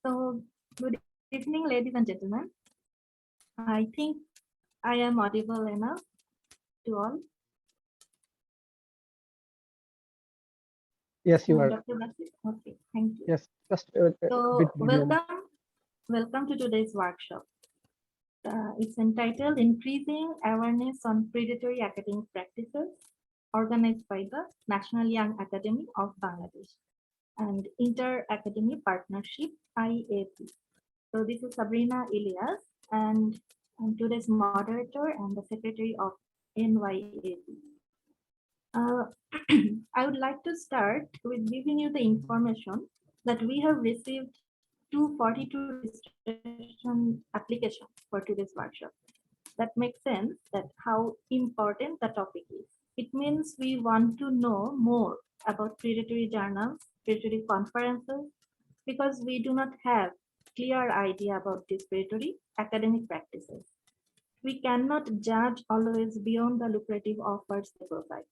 So, good evening, ladies and gentlemen. I think I am audible enough to all. Yes, you are. Dr. Basit? Okay, thank you. Yes, just a bit So, volume. welcome to today's workshop. It's entitled Increasing Awareness on Predatory Academic Practices, organized by the National Young Academy of Bangladesh and Inter-Academy Partnership, IAP. So this is Sabrina Elias, and I'm today's moderator and the secretary of NYAB. Uh, I would like to start with giving you the information that we have received 242 registration applications for today's workshop. That makes sense that how important the topic is. It means we want to know more about predatory journals, predatory conferences, because we do not have clear idea about these predatory academic practices. We cannot judge always beyond the lucrative offers they provide.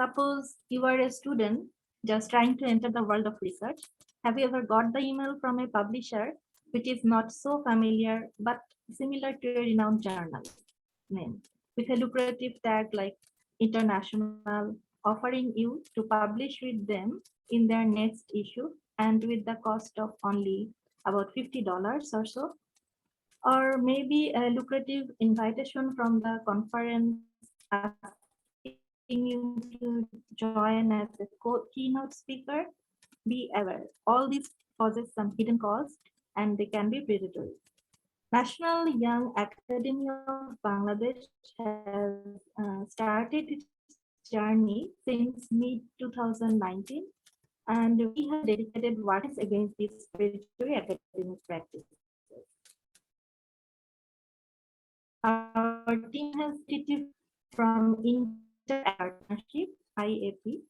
Suppose you are a student just trying to enter the world of research. Have you ever got the email from a publisher which is not so familiar but similar to a renowned journal name with a lucrative tag like international, offering you to publish with them in their next issue and with the cost of only about $50 or so? Or maybe a lucrative invitation from the conference asking you to join as a keynote speaker. Be aware, all these poses some hidden costs and they can be predatory. National Young Academy of Bangladesh has started its journey since mid-2019, and we have dedicated works against these predatory academic practices. Our team has retrieved from Inter-Partnership, IAP,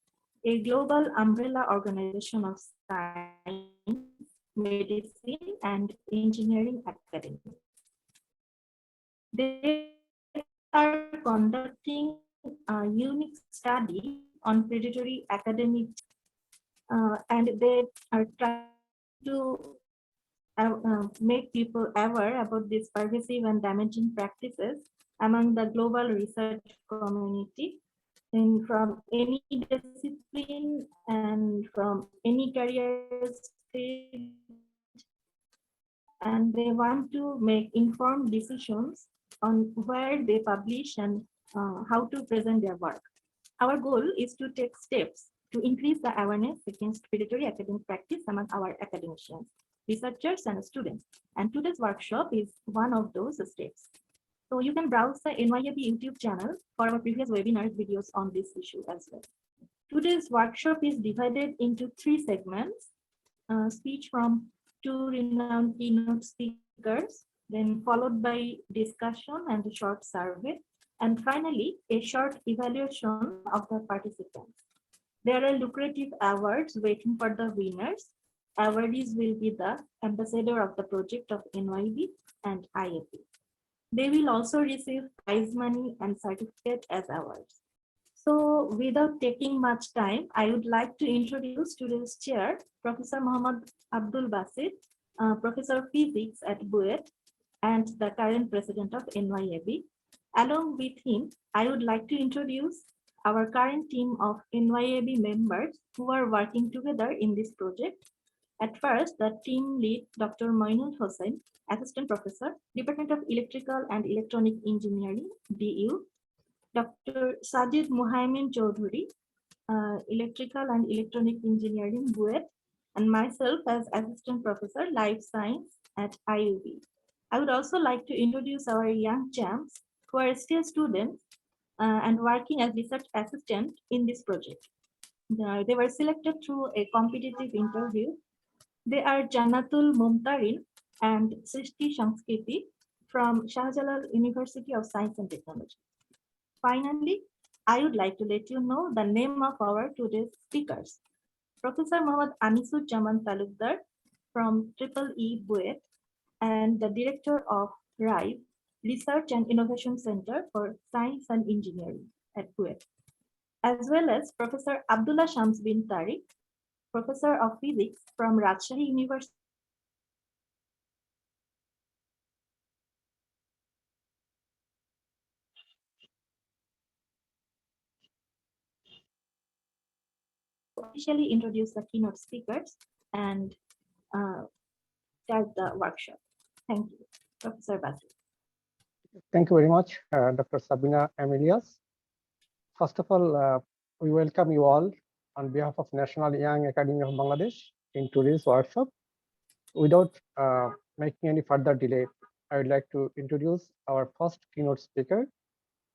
a global umbrella organization of science, medicine, and engineering academies. They are conducting a unique study on predatory academic, and they are trying to make people aware about these pervasive and damaging practices among the global research community and from any discipline and from any career stage, and they want to make informed decisions on where they publish and how to present their work. Our goal is to take steps to increase the awareness against predatory academic practice among our academicians, researchers, and students. And today's workshop is one of those steps. So you can browse the NYAB YouTube channel for our previous webinar videos on this issue as well. Today's workshop is divided into 3 segments, speech from 2 renowned keynote speakers, then followed by discussion and a short survey, and finally, a short evaluation of the participants. There are lucrative awards waiting for the winners. Awardees will be the ambassador of the project of NYB and IAP. They will also receive prize money and certificate as awards. So without taking much time, I would like to introduce today's chair, Professor Muhammad Abdul Basit, Professor of Physics at BUET and the current president of NYAB. Along with him, I would like to introduce our current team of NYAB members who are working together in this project. At first, the team lead, Dr. Moinul Hossain, Assistant Professor, Department of Electrical and Electronic Engineering, DU, Dr. Sajid Muhaimin Chaudhuri, Electrical and Electronic Engineering, BUET, and myself as Assistant Professor, Life Science at IUB. I would also like to introduce our young champs who are still students and working as research assistant in this project. They were selected through a competitive interview. They are Janatul Mumtarin and Srishti Sanskriti from Shahjalal University of Science and Technology. Finally, I would like to let you know the name of our today's speakers. Professor Mohammad Anisur Jaman Talukdar from EEE BUET and the director of RIVE, Research and Innovation Center for Science and Engineering at BUET, as well as Professor Abdullah Shams bin Tariq, Professor of Physics from Rajshahi University officially introduce the keynote speakers and start the workshop. Thank you, Professor Basu. Thank you very much, Dr. Sabina Amelias. First of all, we welcome you all on behalf of National Young Academy of Bangladesh in today's workshop. Without making any further delay, I would like to introduce our first keynote speaker,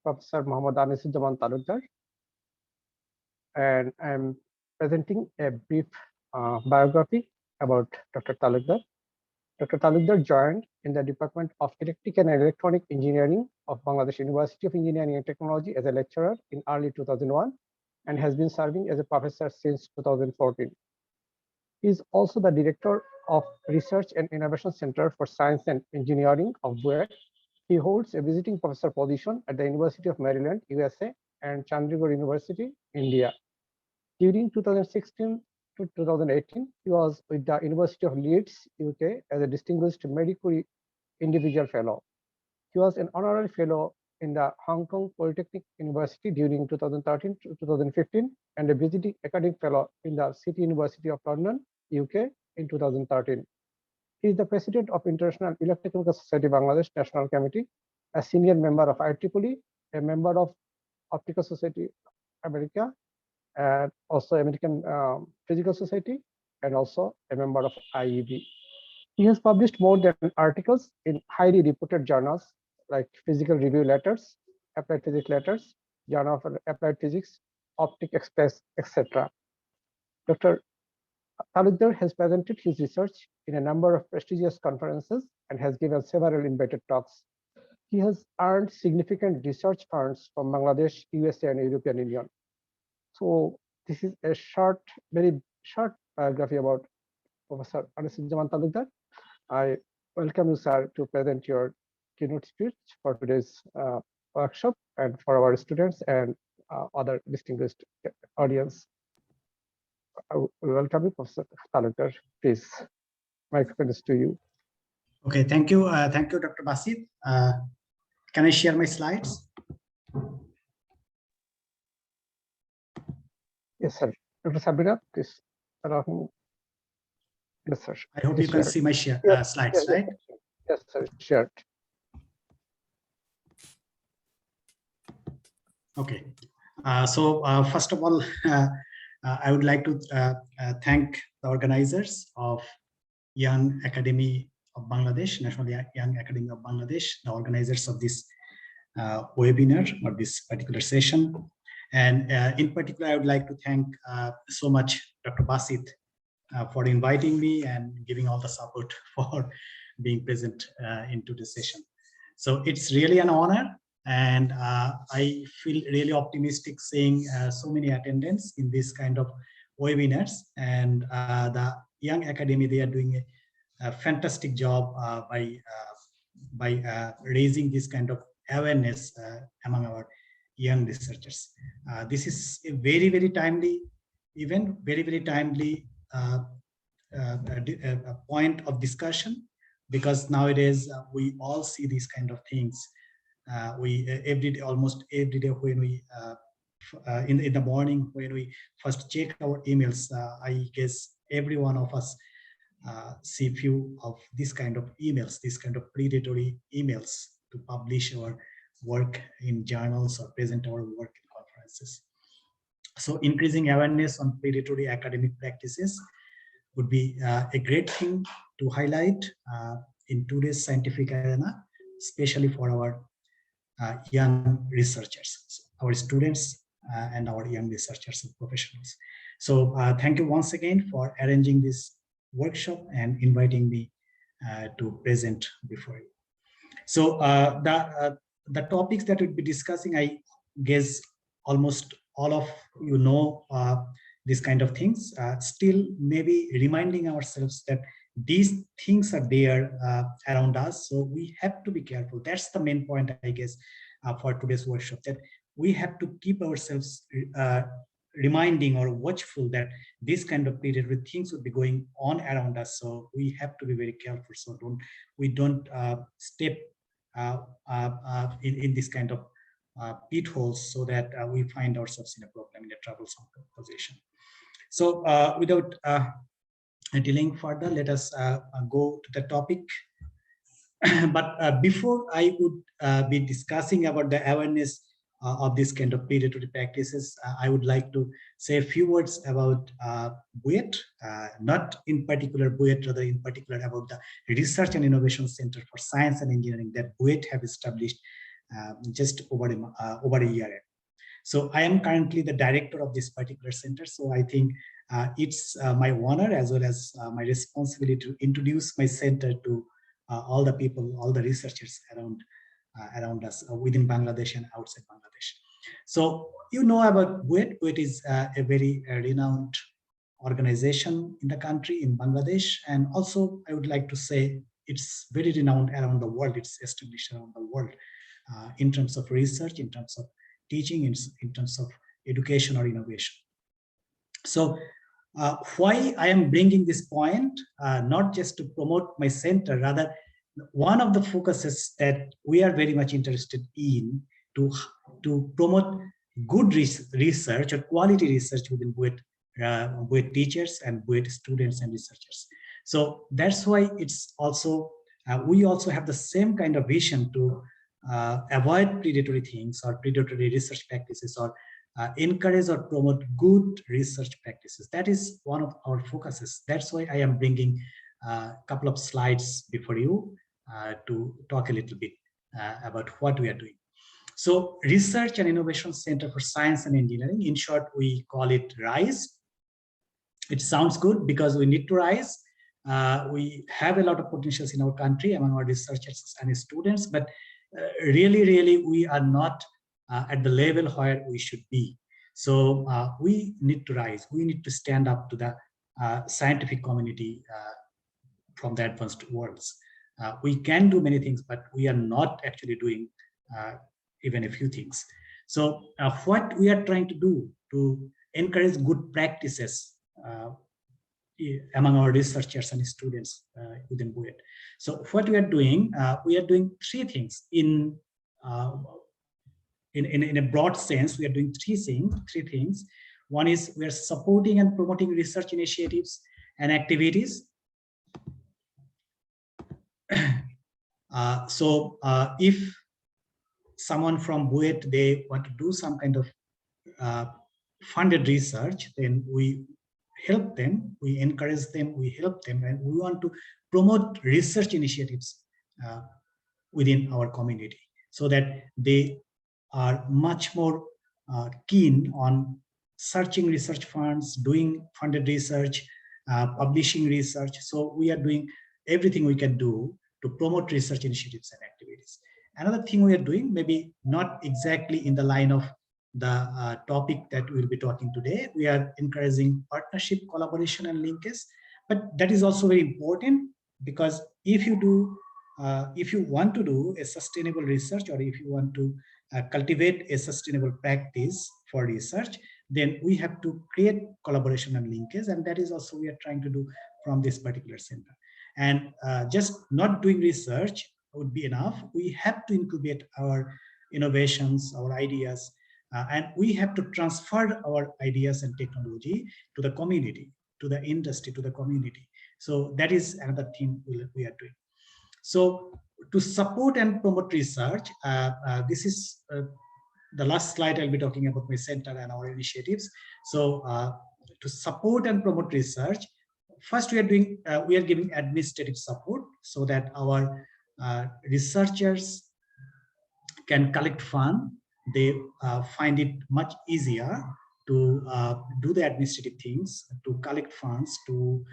Professor Mohammad Anisuzzaman Talukdar. And I'm presenting a brief biography about Dr. Talukdar. Dr. Talukdar joined in the Department of Electrical and Electronic Engineering of Bangladesh University of Engineering and Technology as a lecturer in early 2001 and has been serving as a professor since 2014. He is also the director of Research and Innovation Center for Science and Engineering of BUET. He holds a visiting professor position at the University of Maryland, USA, and Chandigarh University, India. During 2016 to 2018, he was with the University of Leeds, UK, as a distinguished medical individual fellow. He was an honorary fellow in the Hong Kong Polytechnic University during 2013 to 2015, and a visiting academic fellow in the City University of London, UK, in 2013. He is the president of International Electrochemical Society Bangladesh National Committee, a senior member of IEEE, a member of Optical Society America, and also American Physical Society, and also a member of IEB. He has published more than articles in highly reputed journals like Physical Review Letters, Applied Physics Letters, Journal of Applied Physics, Optic Express, etc. Dr. Talukdar has presented his research in a number of prestigious conferences and has given several invited talks. He has earned significant research funds from Bangladesh, USA, and European Union. So this is a very short biography about Professor Anisuzzaman Talukdar. I welcome you, sir, to present your keynote speech for today's workshop and for our students and other distinguished audience. I welcome you, Professor Talukdar. Please, microphone is to you. Okay, thank you, Dr. Basit. Can I share my slides? Yes, sir. Dr. Sabina, please allow him. Yes, sir. I hope you can see my slides, right? Yes, sir. Shared. Okay. First of all, I would like to thank the organizers of Young Academy of Bangladesh, National Young Academy of Bangladesh, the organizers of this webinar or this particular session. And in particular, I would like to thank so much Dr. Basit for inviting me and giving all the support for being present into this session. So it's really an honor, and I feel really optimistic seeing so many attendants in this kind of webinars. And the Young Academy, they are doing a fantastic job by raising this kind of awareness among our young researchers. This is a very, very timely event, very, very timely a point of discussion, because nowadays we all see these kind of things. Almost every day when we in the morning when we first check our emails, I guess every one of us see few of this kind of emails, this kind of predatory emails to publish our work in journals or present our work in conferences. So increasing awareness on predatory academic practices would be a great thing to highlight in today's scientific arena, especially for our young researchers, our students and our young researchers and professionals. So thank you once again for arranging this workshop and inviting me to present before you. So the topics that we'll be discussing, I guess almost all of you know these kind of things. Still, maybe reminding ourselves that these things are there around us, so we have to be careful. That's the main point, I guess, for today's workshop, that we have to keep ourselves reminding or watchful that this kind of predatory things would be going on around us. So we have to be very careful, so we don't step in this kind of pitfalls, so that we find ourselves in a problem, in a troublesome position. So without delaying further, let us go to the topic. But before I would be discussing about the awareness of this kind of predatory practices, I would like to say a few words about BUET, not in particular BUET, rather in particular about the Research and Innovation Center for Science and Engineering that BUET have established just over a year. So I am currently the director of this particular center. So I think it's my honor as well as my responsibility to introduce my center to all the people, all the researchers around us within Bangladesh and outside Bangladesh. So you know about BUET. BUET is a very renowned organization in the country, in Bangladesh. And also I would like to say it's very renowned around the world. It's established around the world in terms of research, in terms of teaching, in terms of education or innovation. So why I am bringing this point, not just to promote my center, rather one of the focuses that we are very much interested in to promote good research or quality research within BUET teachers and BUET students and researchers. So that's why it's also, we also have the same kind of vision to avoid predatory things or predatory research practices, or encourage or promote good research practices. That is one of our focuses. That's why I am bringing a couple of slides before you to talk a little bit about what we are doing. So Research and Innovation Center for Science and Engineering, in short, we call it RISE. It sounds good because we need to rise. We have a lot of potentials in our country among our researchers and students, but really, we are not at the level where we should be. So we need to rise. We need to stand up to the scientific community from the advanced worlds. We can do many things, but we are not actually doing even a few things. So what we are trying to do to encourage good practices among our researchers and students within BUET. So what we are doing three things in a broad sense. We are doing three things. One is we are supporting and promoting research initiatives and activities. So if someone from BUET, they want to do some kind of funded research, then we help them, we encourage them, we help them, and we want to promote research initiatives within our community so that they are much more keen on searching research funds, doing funded research, publishing research. So we are doing everything we can do to promote research initiatives and activities. Another thing we are doing, maybe not exactly in the line of the topic that we'll be talking today, we are encouraging partnership, collaboration, and linkage. But that is also very important, because if you want to do a sustainable research, or if you want to cultivate a sustainable practice for research, then we have to create collaboration and linkage, and that is also we are trying to do from this particular center. And just not doing research would be enough. We have to incubate our innovations, our ideas, and we have to transfer our ideas and technology to the community, to the industry, to the community. So that is another thing we are doing. So to support and promote research, this is the last slide. I'll be talking about my center and our initiatives. So to support and promote research, first we are giving administrative support so that our researchers can collect funds. They find it much easier to do the administrative things, to collect funds, to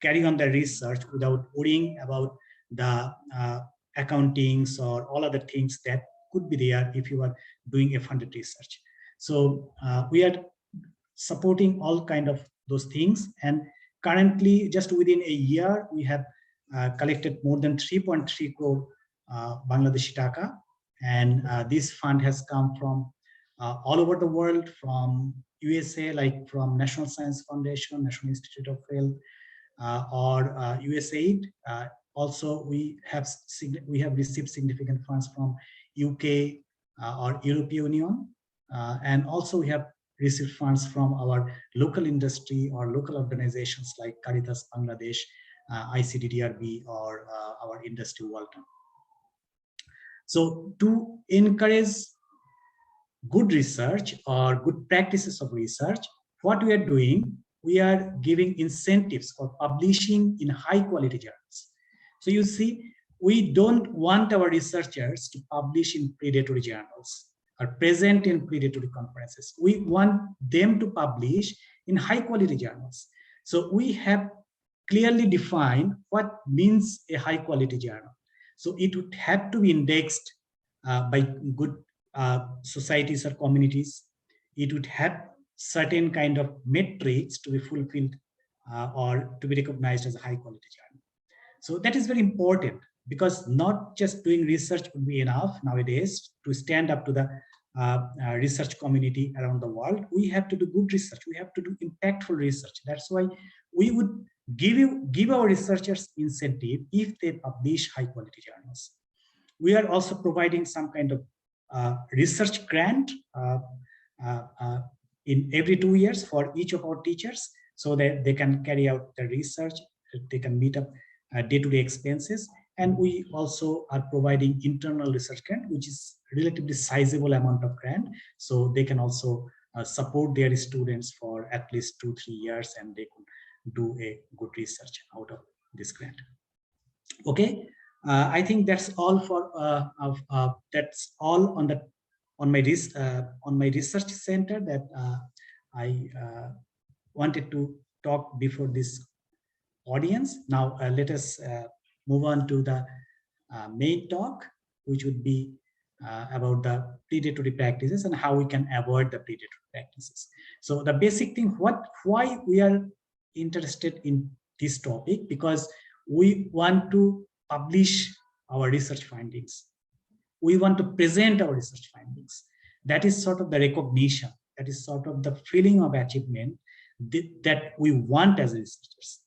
carry on the research without worrying about the accountings or all other things that could be there if you are doing a funded research. So we are supporting all kind of those things, and currently just within a year we have collected more than 3.3 crore Bangladeshi taka, and this fund has come from all over the world, from USA, like from National Science Foundation, National Institute of Health, or USAID. Also, we have received significant funds from UK or European Union, and also we have receive funds from our local industry or local organizations like Caritas Bangladesh, ICDDRB, or our industry Walton. So to encourage good research or good practices of research, what we are doing, we are giving incentives for publishing in high quality journals. So you see, we don't want our researchers to publish in predatory journals or present in predatory conferences. We want them to publish in high quality journals. So we have clearly defined what means a high quality journal. So it would have to be indexed by good societies or communities. It would have certain kind of metrics to be fulfilled or to be recognized as a high quality journal. So that is very important, because not just doing research would be enough nowadays to stand up to the research community around the world. We have to do good research. We have to do impactful research. That's why we would give our researchers incentive if they publish high quality journals. We are also providing some kind of research grant in every 2 years for each of our teachers, so that they can carry out the research, they can meet up day-to-day expenses. And we also are providing internal research grant, which is relatively sizable amount of grant, so they can also support their students for at least 2-3 years, and they could do a good research out of this grant. Okay, I think that's all for that's all on my research center that I wanted to talk before this audience. Now let us move on to the main talk, which would be about the predatory practices and how we can avoid the predatory practices. So the basic thing, why we are interested in this topic, because we want to publish our research findings. We want to present our research findings. That is sort of the recognition, that is sort of the feeling of achievement that we want as researchers.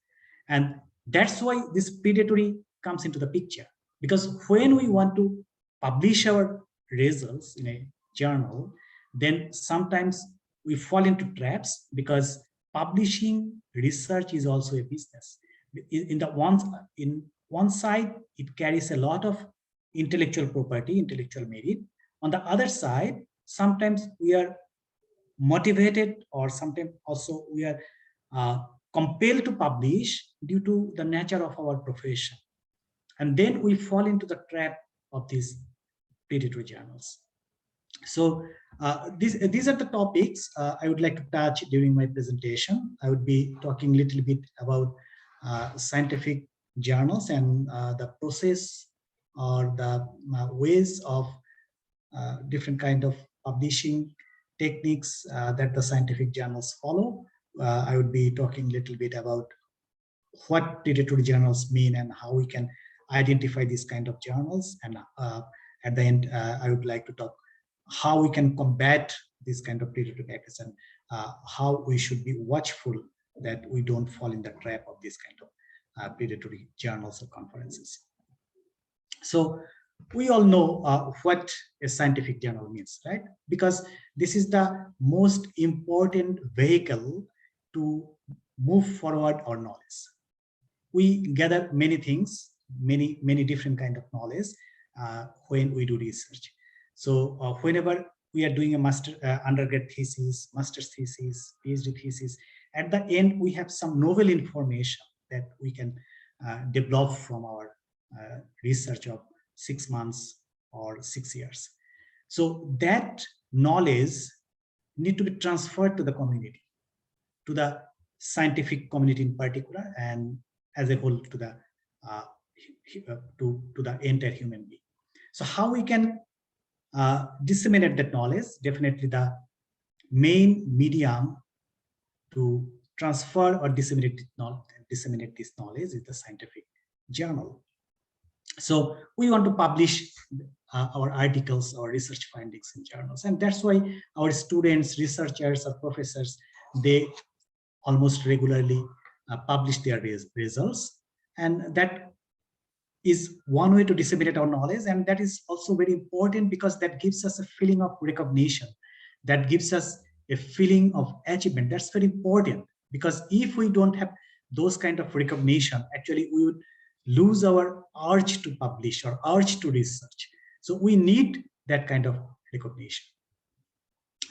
And that's why this predatory comes into the picture, because when we want to publish our results in a journal, then sometimes we fall into traps, because publishing research is also a business. In one side, it carries a lot of intellectual property, intellectual merit. On the other side, sometimes we are motivated, or sometimes also we are compelled to publish due to the nature of our profession. And then we fall into the trap of these predatory journals. So these are the topics I would like to touch during my presentation. I would be talking a little bit about scientific journals and the process or the ways of different kind of publishing techniques that the scientific journals follow. I would be talking a little bit about what predatory journals mean and how we can identify these kind of journals. And at the end, I would like to talk how we can combat this kind of predatory practice, and how we should be watchful that we don't fall in the trap of this kind of predatory journals or conferences. So we all know what a scientific journal means, right? Because this is the most important vehicle to move forward our knowledge. We gather many things, many different kind of knowledge when we do research. So whenever we are doing a undergrad thesis, master's thesis, PhD thesis, at the end we have some novel information that we can develop from our research of 6 months or 6 years. So that knowledge need to be transferred to the community, to the scientific community in particular, and as a whole to the entire human being. So how we can disseminate that knowledge? Definitely the main medium to transfer or disseminate this knowledge is the scientific journal. So we want to publish our articles or research findings in journals, and that's why our students, researchers, or professors, they almost regularly publish their results, and that is one way to disseminate our knowledge. And that is also very important, because that gives us a feeling of recognition, that gives us a feeling of achievement. That's very important, because if we don't have those kind of recognition, actually we would lose our urge to publish or urge to research. So we need that kind of recognition.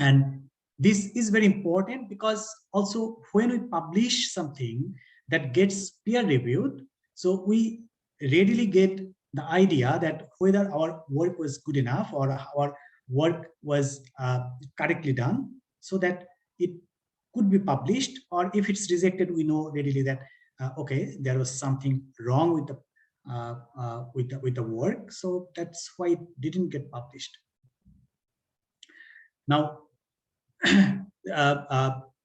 And this is very important, because also when we publish something that gets peer reviewed, so we readily get the idea that whether our work was good enough or our work was correctly done, so that it could be published. Or if it's rejected, we know readily that okay, there was something wrong with the work, so that's why it didn't get published. Now,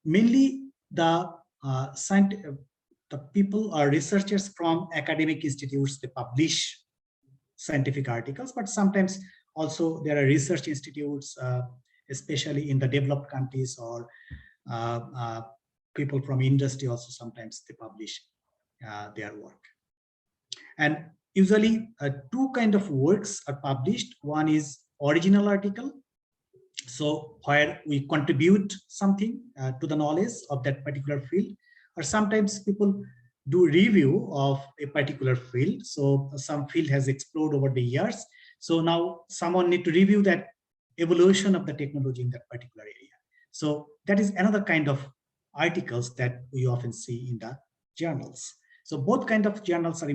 mainly the people or researchers from academic institutes, they publish scientific articles, but sometimes also there are research institutes, especially in the developed countries, or people from industry also sometimes they publish their work. And usually two kind of works are published. One is original article, so where we contribute something to the knowledge of that particular field, or sometimes people do review of a particular field. So some field has explored over the years, so now someone need to review that evolution of the technology in that particular area. So that is another kind of articles that we often see in the journals. So both kind of journals are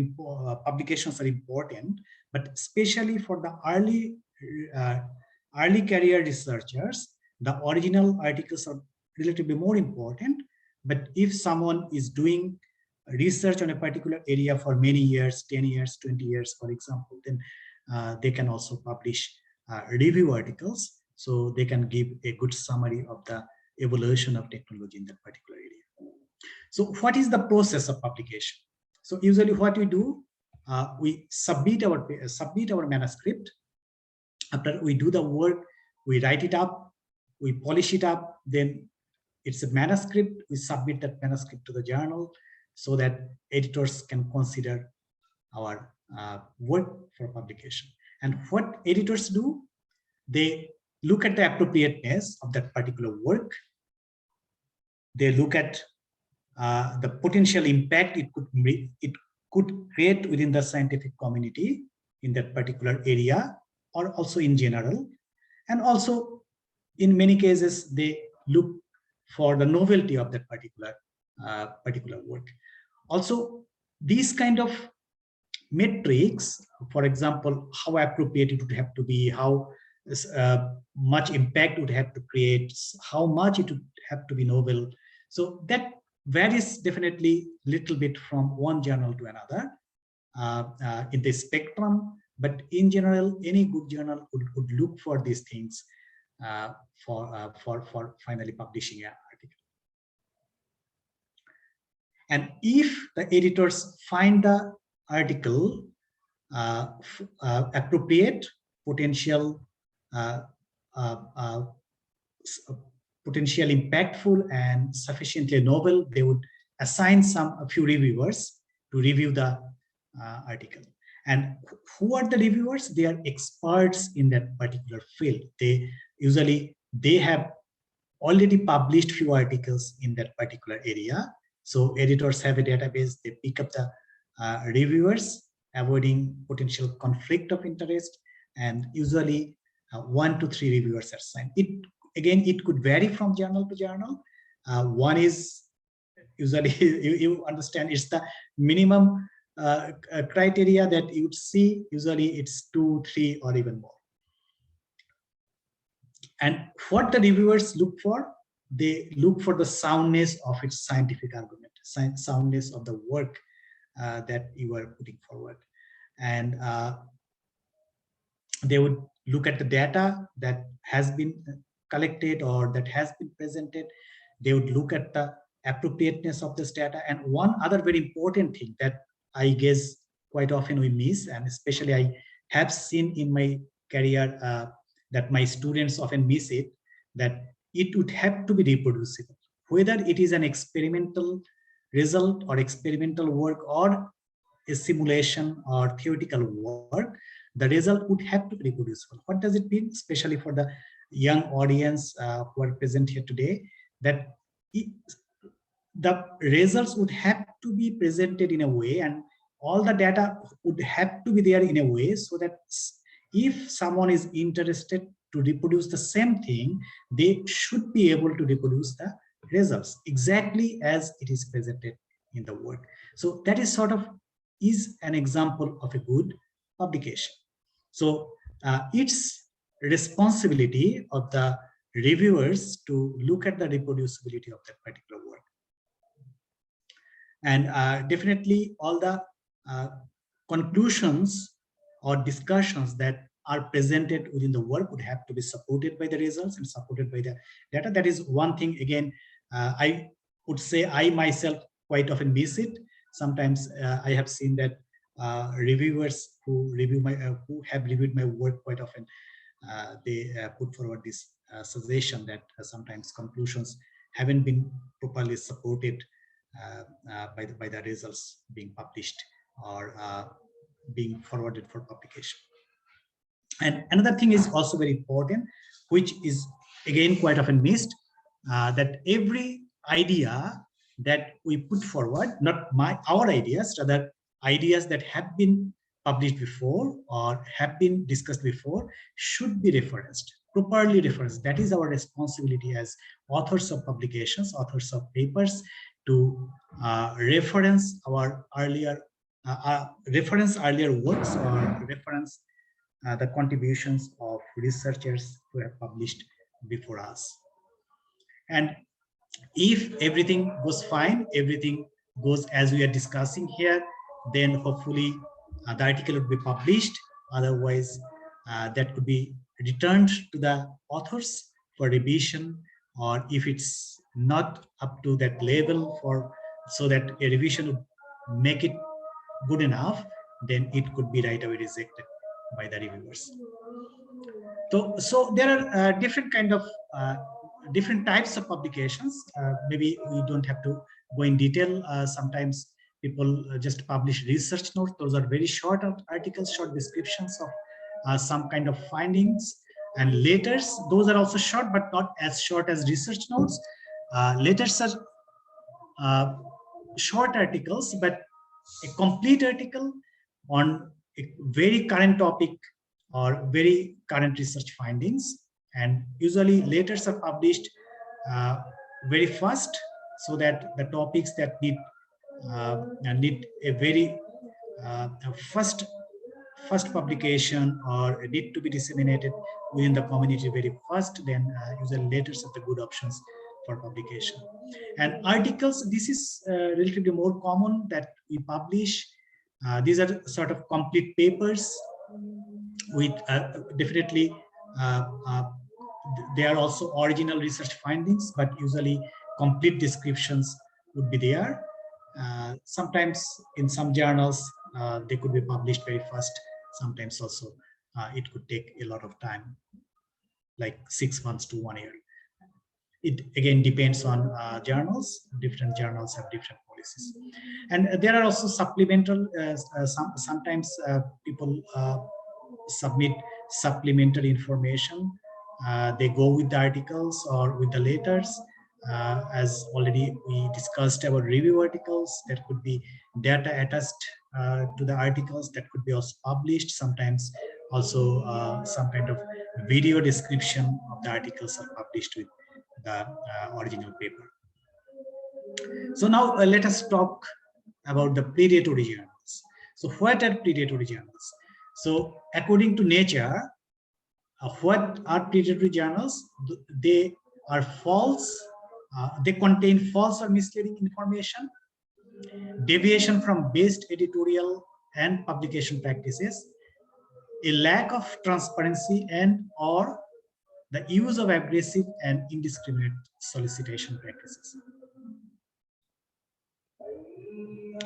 publications are important, but especially for the early career researchers, the original articles are relatively more important. But if someone is doing research on a particular area for many years, 10 years, 20 years, for example, then they can also publish review articles, so they can give a good summary of the evolution of technology in that particular area. So what is the process of publication? So usually what we do, we submit our manuscript. After we do the work, we write it up, we polish it up, then it's a manuscript. We submit that manuscript to the journal so that editors can consider our work for publication. And what editors do, they look at the appropriateness of that particular work. They look at the potential impact it could create within the scientific community in that particular area, or also in general. And also in many cases they look for the novelty of that particular work. Also, these kind of metrics, for example, how appropriate it would have to be, how much impact would have to create, how much it would have to be novel. So that varies definitely little bit from one journal to another in the spectrum. But in general, any good journal would look for these things for finally publishing an article. And if the editors find the article appropriate, potential impactful, and sufficiently novel, they would assign a few reviewers to review the article. And who are the reviewers? They are experts in that particular field. They have already published few articles in that particular area. So editors have a database. They pick up the reviewers, avoiding potential conflict of interest, and usually 1 to 3 reviewers are assigned. It could vary from journal to journal. One is usually you understand, it's the minimum criteria that you would see. Usually it's 2, 3, or even more. And what the reviewers look for, they look for the soundness of its scientific argument, soundness of the work that you are putting forward. And they would look at the data that has been collected or that has been presented. They would look at the appropriateness of this data. And one other very important thing that I guess quite often we miss, and especially I have seen in my career that my students often miss it, that it would have to be reproducible. Whether it is an experimental result or experimental work or a simulation or theoretical work, the result would have to be reproducible. What does it mean? Especially for the young audience who are present here today, that the results would have to be presented in a way, and all the data would have to be there in a way so that if someone is interested to reproduce the same thing, they should be able to reproduce the results exactly as it is presented in the work. So that is sort of is an example of a good publication. So it's responsibility of the reviewers to look at the reproducibility of that particular work. And definitely all the conclusions or discussions that are presented within the work would have to be supported by the results and supported by the data. That is one thing, again, I would say I myself quite often miss it. Sometimes I have seen that reviewers who have reviewed my work quite often, they put forward this suggestion that sometimes conclusions haven't been properly supported by the results being published or being forwarded for publication. And another thing is also very important, which is again quite often missed, that every idea that we put forward, not our ideas, rather ideas that have been published before or have been discussed before, should be referenced, properly referenced. That is our responsibility as authors of publications, authors of papers, to reference our earlier works or reference the contributions of researchers who have published before us. And if everything goes fine, everything goes as we are discussing here, then hopefully the article would be published. Otherwise, that could be returned to the authors for revision, or if it's not up to that level so that a revision would make it good enough, then it could be right away rejected by the reviewers. So there are different types of publications. Maybe we don't have to go in detail. Sometimes people just publish research notes. Those are very short articles, short descriptions of some kind of findings. And letters, those are also short, but not as short as research notes. Letters are short articles, but a complete article on a very current topic or very current research findings. And usually letters are published very fast, so that the topics that need a very first publication or need to be disseminated within the community very fast, then usually letters are the good options for publication. And articles, this is relatively more common that we publish. These are sort of complete papers with definitely they are also original research findings, but usually complete descriptions would be there. Sometimes in some journals they could be published very fast. Sometimes also it could take a lot of time, like 6 months to 1 year. It again depends on journals. Different journals have different policies. And there are also supplemental, sometimes people submit supplementary information. They go with the articles or with the letters. As already we discussed about review articles, that could be data attached to the articles that could be also published. Sometimes also some kind of video description of the articles are published with the original paper. So now let us talk about the predatory journals. So what are predatory journals? So according to Nature, what are predatory journals? They are false. They contain false or misleading information, deviation from best editorial and publication practices, a lack of transparency, and or the use of aggressive and indiscriminate solicitation practices.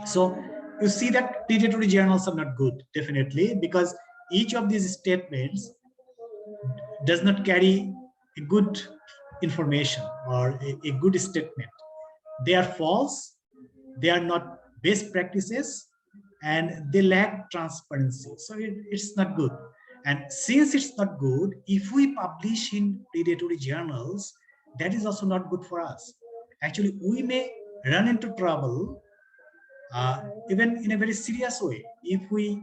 So you see that predatory journals are not good, definitely, because each of these statements does not carry a good information or a good statement. They are false, they are not best practices, and they lack transparency. So it's not good. And since it's not good, if we publish in predatory journals, that is also not good for us. Actually, we may run into trouble even in a very serious way if we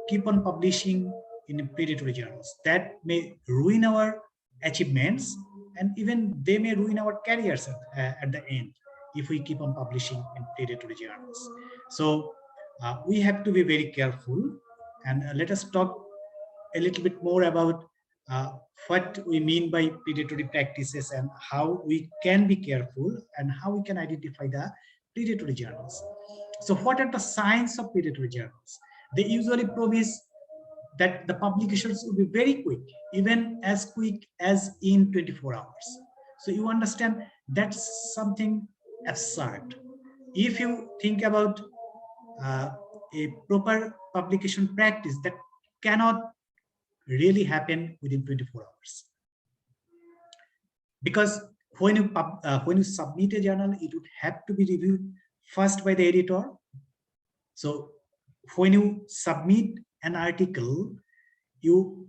keep on publishing in predatory journals. That may ruin our achievements, and even they may ruin our careers at the end if we keep on publishing in predatory journals. So we have to be very careful, and let us talk a little bit more about what we mean by predatory practices and how we can be careful and how we can identify the predatory journals. So what are the signs of predatory journals? They usually promise that the publications will be very quick, even as quick as in 24 hours. So you understand that's something absurd. If you think about a proper publication practice, that cannot really happen within 24 hours. Because when you submit a journal, it would have to be reviewed first by the editor. So when you submit an article, you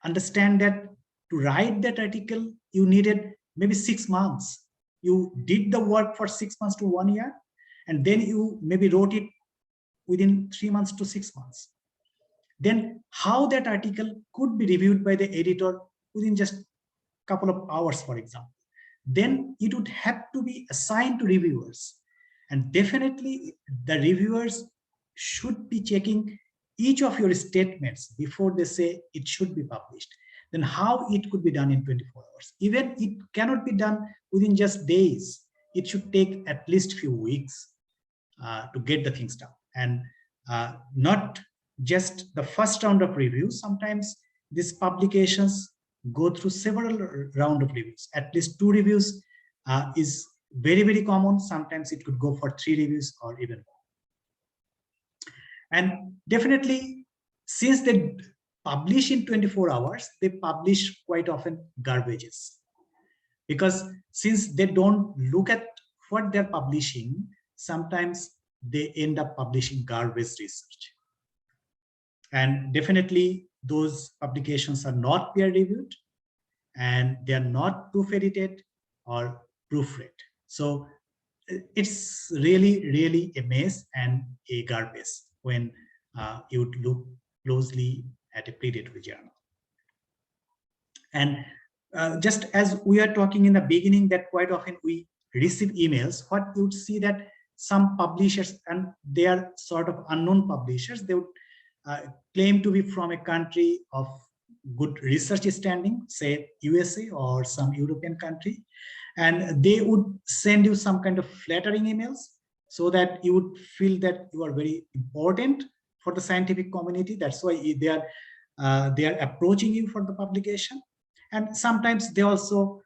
understand that to write that article, you needed maybe 6 months. You did the work for 6 months to 1 year, and then you maybe wrote it within 3 months to 6 months. Then how that article could be reviewed by the editor within just a couple of hours, for example. Then it would have to be assigned to reviewers. And definitely the reviewers should be checking each of your statements before they say it should be published. Then how it could be done in 24 hours? Even it cannot be done within just days. It should take at least a few weeks to get the things done. And not just the first round of reviews. Sometimes these publications go through several rounds of reviews. At least 2 reviews is very, very common. Sometimes it could go for 3 reviews or even more. And definitely, since they publish in 24 hours, they publish quite often garbages. Because since they don't look at what they're publishing, sometimes they end up publishing garbage research. And definitely those publications are not peer reviewed, and they are not proof edited or proofread. So it's really, really a mess and a garbage when you would look closely at a predatory journal. And just as we are talking in the beginning that quite often we receive emails, what you would see that some publishers, and they are sort of unknown publishers, they would claim to be from a country of good research standing, say USA or some European country, and they would send you some kind of flattering emails so that you would feel that you are very important for the scientific community. That's why they are approaching you for the publication. And sometimes they also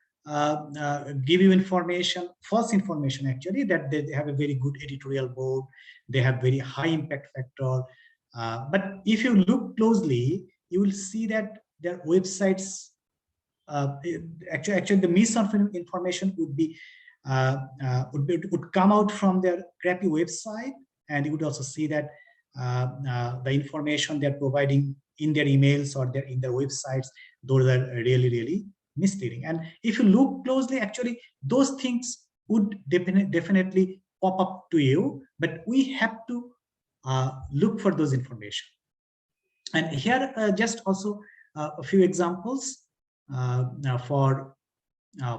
give you information, false information actually, that they have a very good editorial board, they have very high impact factor. But if you look closely, you will see that their websites, actually the misinformation would come out from their crappy website, and you would also see that the information they're providing in their emails or in their websites, those are really, really misleading. And if you look closely, actually those things would definitely pop up to you, but we have to look for those information. And here just also a few examples for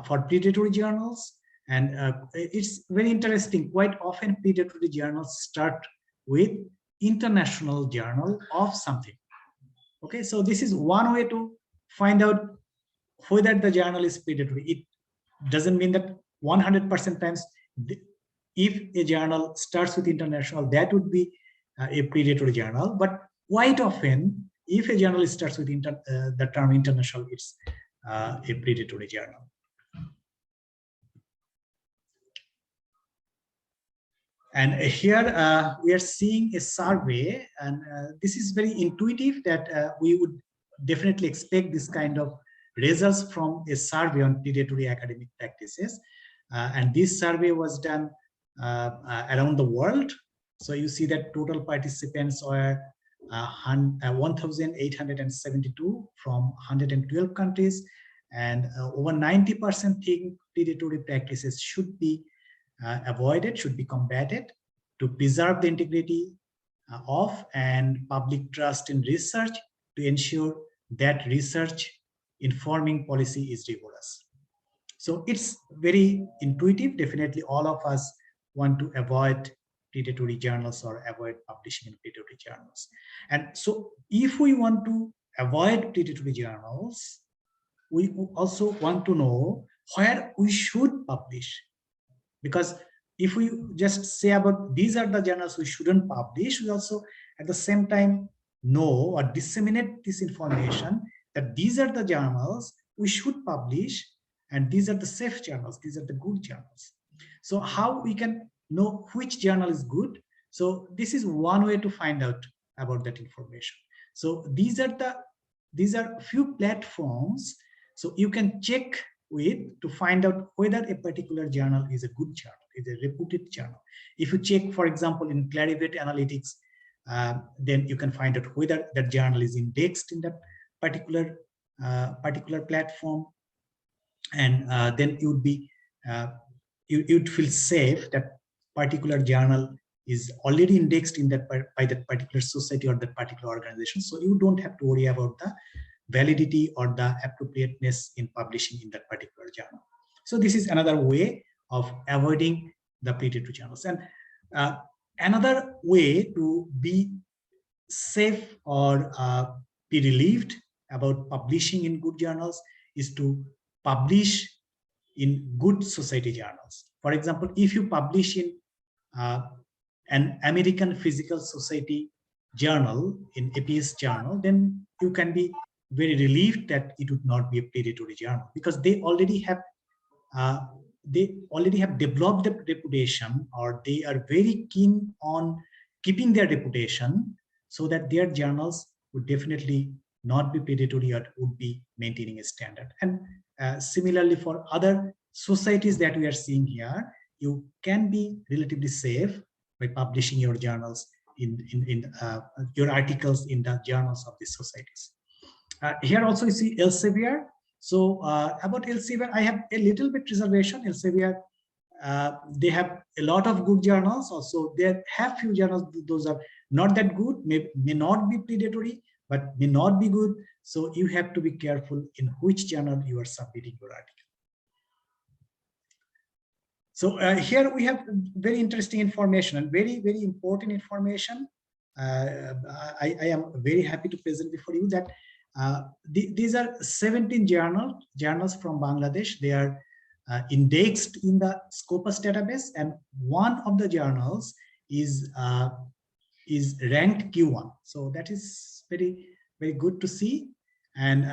predatory journals. And it's very interesting. Quite often predatory journals start with international journal of something. Okay, so this is one way to find out whether the journal is predatory. It doesn't mean that 100% times if a journal starts with international, that would be a predatory journal. But quite often, if a journal starts with the term international, it's a predatory journal. And here we are seeing a survey, and this is very intuitive that we would definitely expect this kind of results from a survey on predatory academic practices. And this survey was done around the world. So you see that total participants were 1,872 from 112 countries, and over 90% think predatory practices should be avoided, should be combated to preserve the integrity of and public trust in research, to ensure that research informing policy is rigorous. So it's very intuitive. Definitely all of us want to avoid predatory journals or avoid publishing in predatory journals. And so if we want to avoid predatory journals, we also want to know where we should publish. Because if we just say about these are the journals we shouldn't publish, we also at the same time know or disseminate this information that these are the journals we should publish, and these are the safe journals, these are the good journals. So how we can know which journal is good? So this is one way to find out about that information. So these are few platforms so you can check with to find out whether a particular journal is a good journal, is a reputed journal. If you check, for example, in Clarivate Analytics, then you can find out whether that journal is indexed in that particular platform, and then you would be you'd feel safe that particular journal is already indexed in that by that particular society or that particular organization. So you don't have to worry about the validity or the appropriateness in publishing in that particular journal. So this is another way of avoiding the predatory journals. And another way to be safe or be relieved about publishing in good journals is to publish in good society journals. For example, if you publish in an American Physical Society journal, in APS journal, then you can be very relieved that it would not be a predatory journal, because they already have developed a reputation, or they are very keen on keeping their reputation, so that their journals would definitely not be predatory or would be maintaining a standard. And similarly, for other societies that we are seeing here, you can be relatively safe by publishing your journals in your articles in the journals of these societies. Here also you see Elsevier. So about Elsevier, I have a little bit reservation. Elsevier, they have a lot of good journals. Also, they have few journals, those are not that good, may not be predatory, but may not be good. So you have to be careful in which journal you are submitting your article. So here we have very interesting information and very, very important information. I am very happy to present before you that these are 17 journals from Bangladesh. They are indexed in the Scopus database, and one of the journals is ranked Q1. So that is very, very good to see. And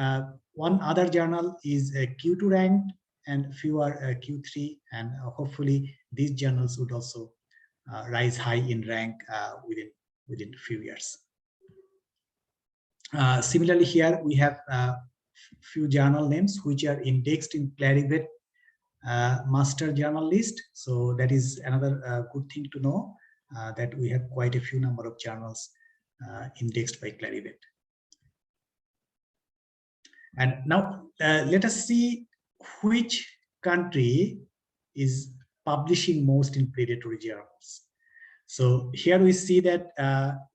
one other journal is Q2 ranked, and few are Q3, and hopefully these journals would also rise high in rank within a few years. Similarly, here we have few journal names which are indexed in Clarivate master journal list. So that is another good thing to know, that we have quite a few number of journals indexed by Clarivate. And now let us see which country is publishing most in predatory journals. So here we see that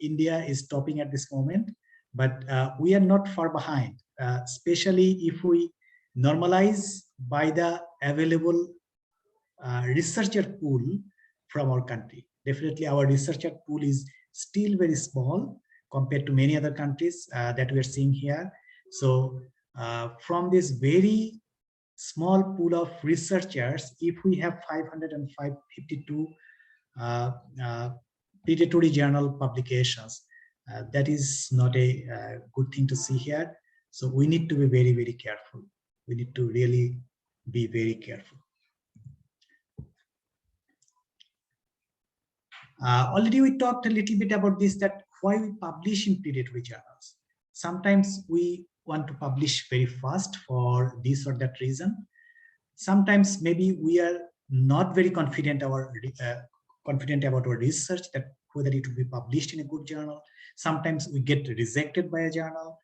India is topping at this moment, but we are not far behind, especially if we normalize by the available researcher pool from our country. Definitely our researcher pool is still very small compared to many other countries that we are seeing here. So from this very small pool of researchers, if we have 552 predatory journal publications, that is not a good thing to see here. So we need to be very, very careful. We need to really be very careful. Already we talked a little bit about this, that why we publish in predatory journals. Sometimes we want to publish very fast for this or that reason. Sometimes maybe we are not very confident about our research, that whether it will be published in a good journal. Sometimes we get rejected by a journal.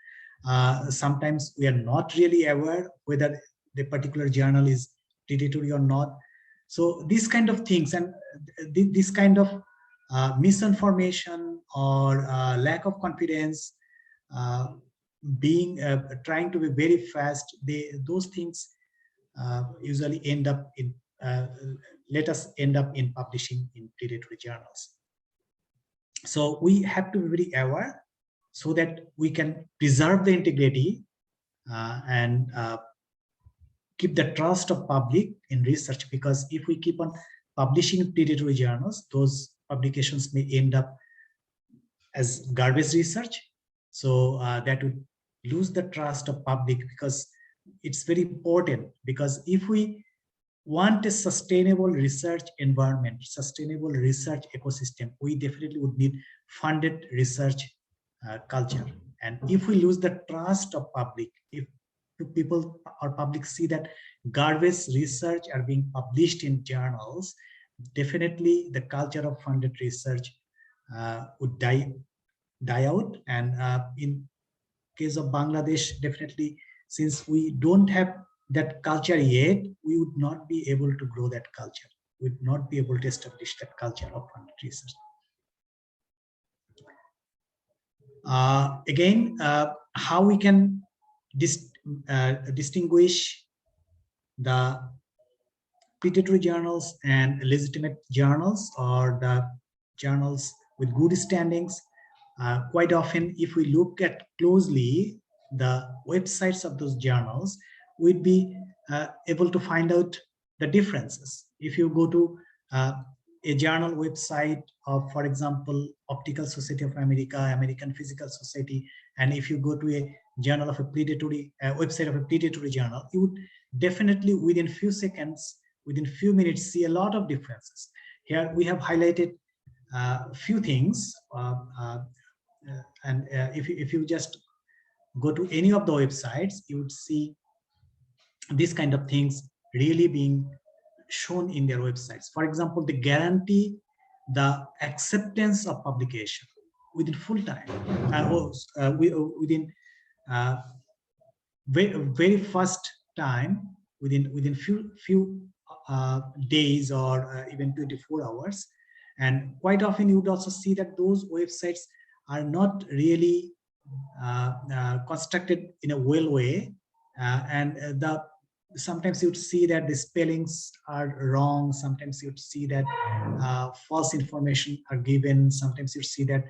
Sometimes we are not really aware whether the particular journal is predatory or not. So these kind of things, and this kind of misinformation or lack of confidence, trying to be very fast, those things usually end up in let us end up in publishing in predatory journals. So we have to be very aware so that we can preserve the integrity and keep the trust of public in research, because if we keep on publishing in predatory journals, those publications may end up as garbage research. So that would lose the trust of public, because it's very important, because if we want a sustainable research environment, sustainable research ecosystem, we definitely would need funded research culture. And if we lose the trust of public, if people or public see that garbage research are being published in journals, definitely the culture of funded research would die out. And in case of Bangladesh, definitely, since we don't have that culture yet, we would not be able to grow that culture. We would not be able to establish that culture of funded research. Again, how we can distinguish the predatory journals and legitimate journals, or the journals with good standings. Quite often, if we look at closely the websites of those journals, we'd be able to find out the differences. If you go to a journal website of, for example, Optical Society of America, American Physical Society, and if you go to a journal of a predatory website of a predatory journal, you would definitely within few seconds, within few minutes, see a lot of differences. Here we have highlighted a few things, and if you just go to any of the websites, you would see these kind of things really being shown in their websites. For example, they guarantee the acceptance of publication within full time, within very first time, within few days, or even 24 hours. And quite often you would also see that those websites are not really constructed in a well way, and sometimes you'd see that the spellings are wrong. Sometimes you'd see that false information are given. Sometimes you'd see that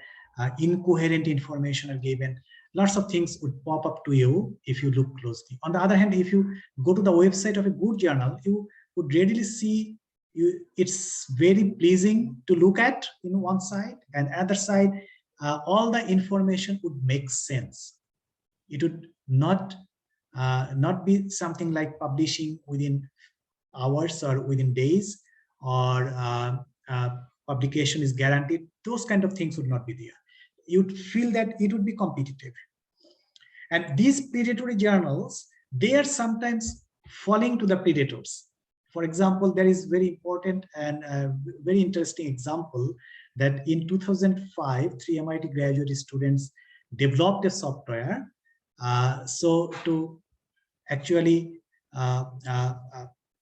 incoherent information are given. Lots of things would pop up to you if you look closely. On the other hand, if you go to the website of a good journal, you would readily see it's very pleasing to look at in one side, and other side, all the information would make sense. It would not be something like publishing within hours or within days, or publication is guaranteed. Those kind of things would not be there. You'd feel that it would be competitive. And these predatory journals, they are sometimes falling to the predators. For example, there is very important and very interesting example that in 2005, 3 MIT graduate students developed a software so to actually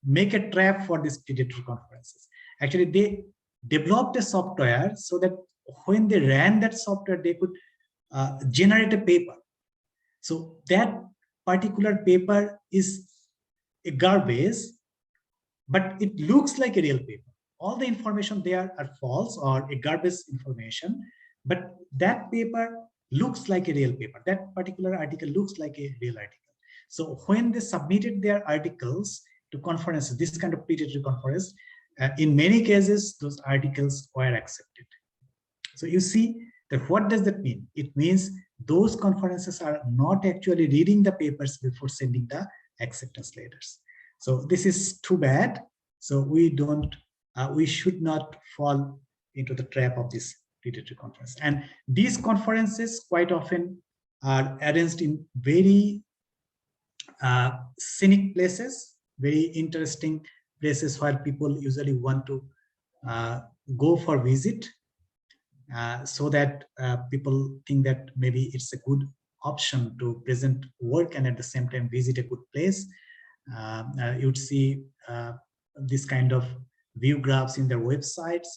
make a trap for these predatory conferences. Actually, they developed a software so that when they ran that software, they could generate a paper. So that particular paper is a garbage, but it looks like a real paper. All the information there are false or a garbage information, but that paper looks like a real paper. That particular article looks like a real article. So when they submitted their articles to conferences, this kind of predatory conference, in many cases, those articles were accepted. So you see that what does that mean? It means those conferences are not actually reading the papers before sending the acceptance letters. So this is too bad. So we should not fall into the trap of this predatory conference. And these conferences quite often are arranged in very scenic places, very interesting places where people usually want to go for visit. so that people think that maybe it's a good option to present work and at the same time visit a good place. You would see this kind of view graphs in their websites,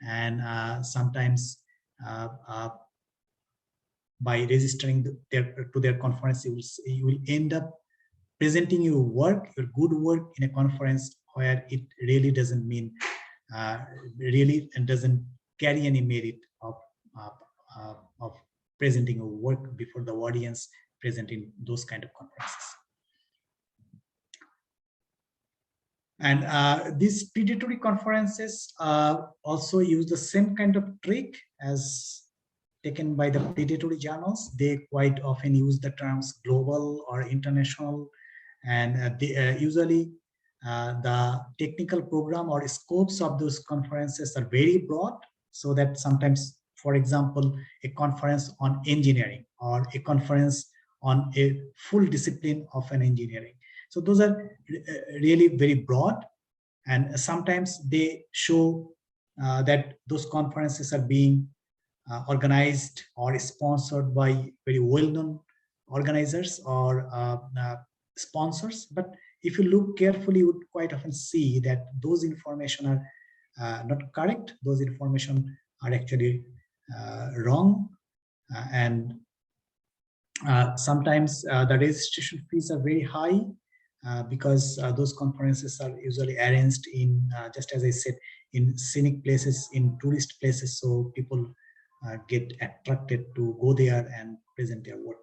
and sometimes by registering to their conference, you will end up presenting your work, your good work, in a conference where it really doesn't mean, really doesn't carry any merit of presenting your work before the audience present in those kind of conferences. And these predatory conferences also use the same kind of trick as taken by the predatory journals. They quite often use the terms global or international, and usually the technical program or scopes of those conferences are very broad, so that sometimes, for example, a conference on engineering or a conference on a full discipline of an engineering. So those are really very broad, and sometimes they show that those conferences are being organized or sponsored by very well-known organizers or sponsors. But if you look carefully, you would quite often see that those information are not correct. Those information are actually wrong, and sometimes the registration fees are very high because those conferences are usually arranged in, just as I said, in scenic places, in tourist places, so people get attracted to go there and present their work.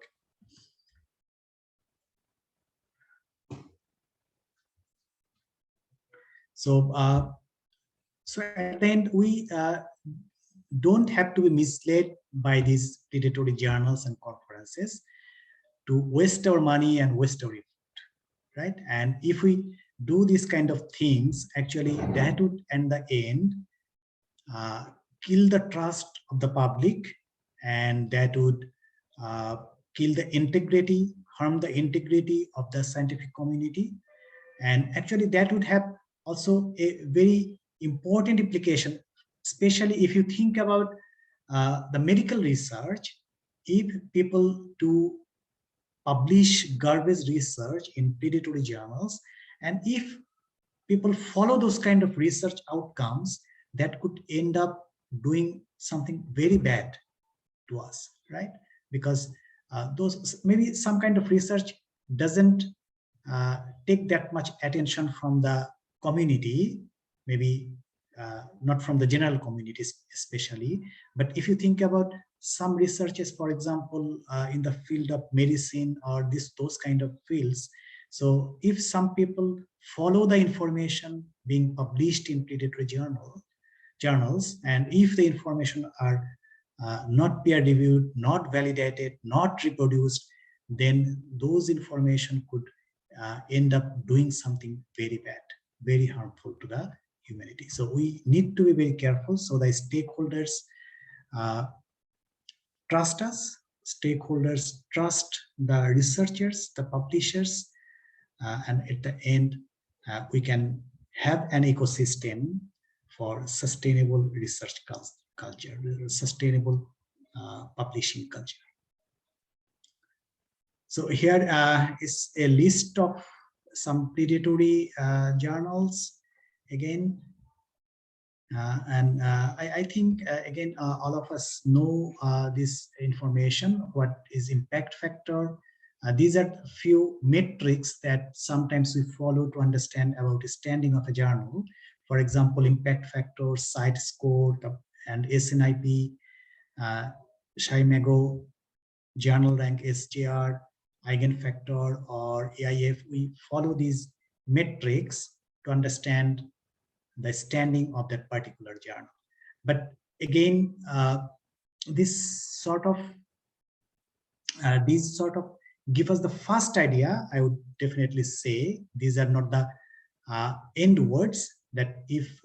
So, so at the end, we don't have to be misled by these predatory journals and conferences to waste our money and waste our effort, right? And if we do these kind of things, actually that would, in the end, kill the trust of the public, and that would kill the integrity, harm the integrity of the scientific community. And actually that would have also a very important implication, especially if you think about the medical research. If people do publish garbage research in predatory journals, and if people follow those kind of research outcomes, that could end up doing something very bad to us, right? Because those, maybe some kind of research doesn't take that much attention from the community, maybe not from the general communities especially. But if you think about some researches, for example, in the field of medicine or those kind of fields, so if some people follow the information being published in predatory journals, and if the information are not peer-reviewed, not validated, not reproduced, then those information could end up doing something very bad, very harmful to the humanity. So we need to be very careful, so the stakeholders trust us, stakeholders trust the researchers, the publishers, and at the end, we can have an ecosystem for sustainable research culture, sustainable publishing culture. So here is a list of some predatory journals again. I think, again, all of us know this information, what is impact factor. These are few metrics that sometimes we follow to understand about the standing of a journal. For example, impact factor, site score, and SNIP, Scimago, journal rank, SJR, eigenfactor, or AIF. We follow these metrics to understand the standing of that particular journal. But again, these sort of give us the first idea. I would definitely say these are not the end words, that if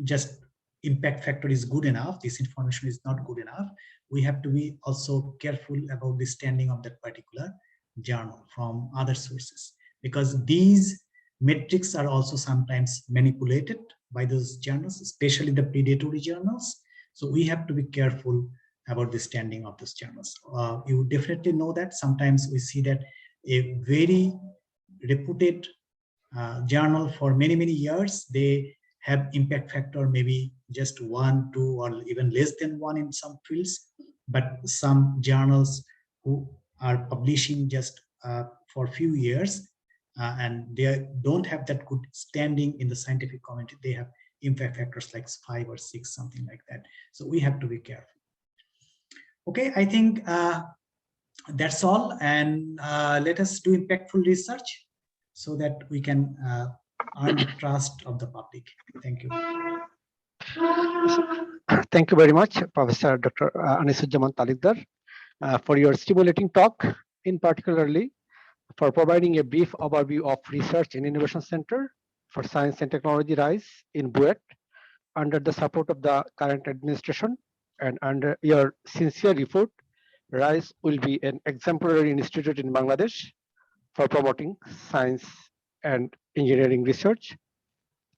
just impact factor is good enough, this information is not good enough. We have to be also careful about the standing of that particular journal from other sources, because these metrics are also sometimes manipulated by those journals, especially the predatory journals. So we have to be careful about the standing of those journals. You definitely know that sometimes we see that a very reputed journal for many, many years, they have impact factor maybe just 1, 2, or even less than 1 in some fields. But some journals who are publishing just for a few years and they don't have that good standing in the scientific community, they have impact factors like 5 or 6, something like that. So we have to be careful. Okay, I think that's all. And let us do impactful research so that we can earn the trust of the public. Thank you. Thank you very much, Professor Dr. Anisuzzaman Talukdar, for your stimulating talk, in particularly for providing a brief overview of Research and Innovation Center for Science and Technology RISE in BUET under the support of the current administration, and under your sincere effort, RISE will be an exemplary institute in Bangladesh for promoting science and engineering research.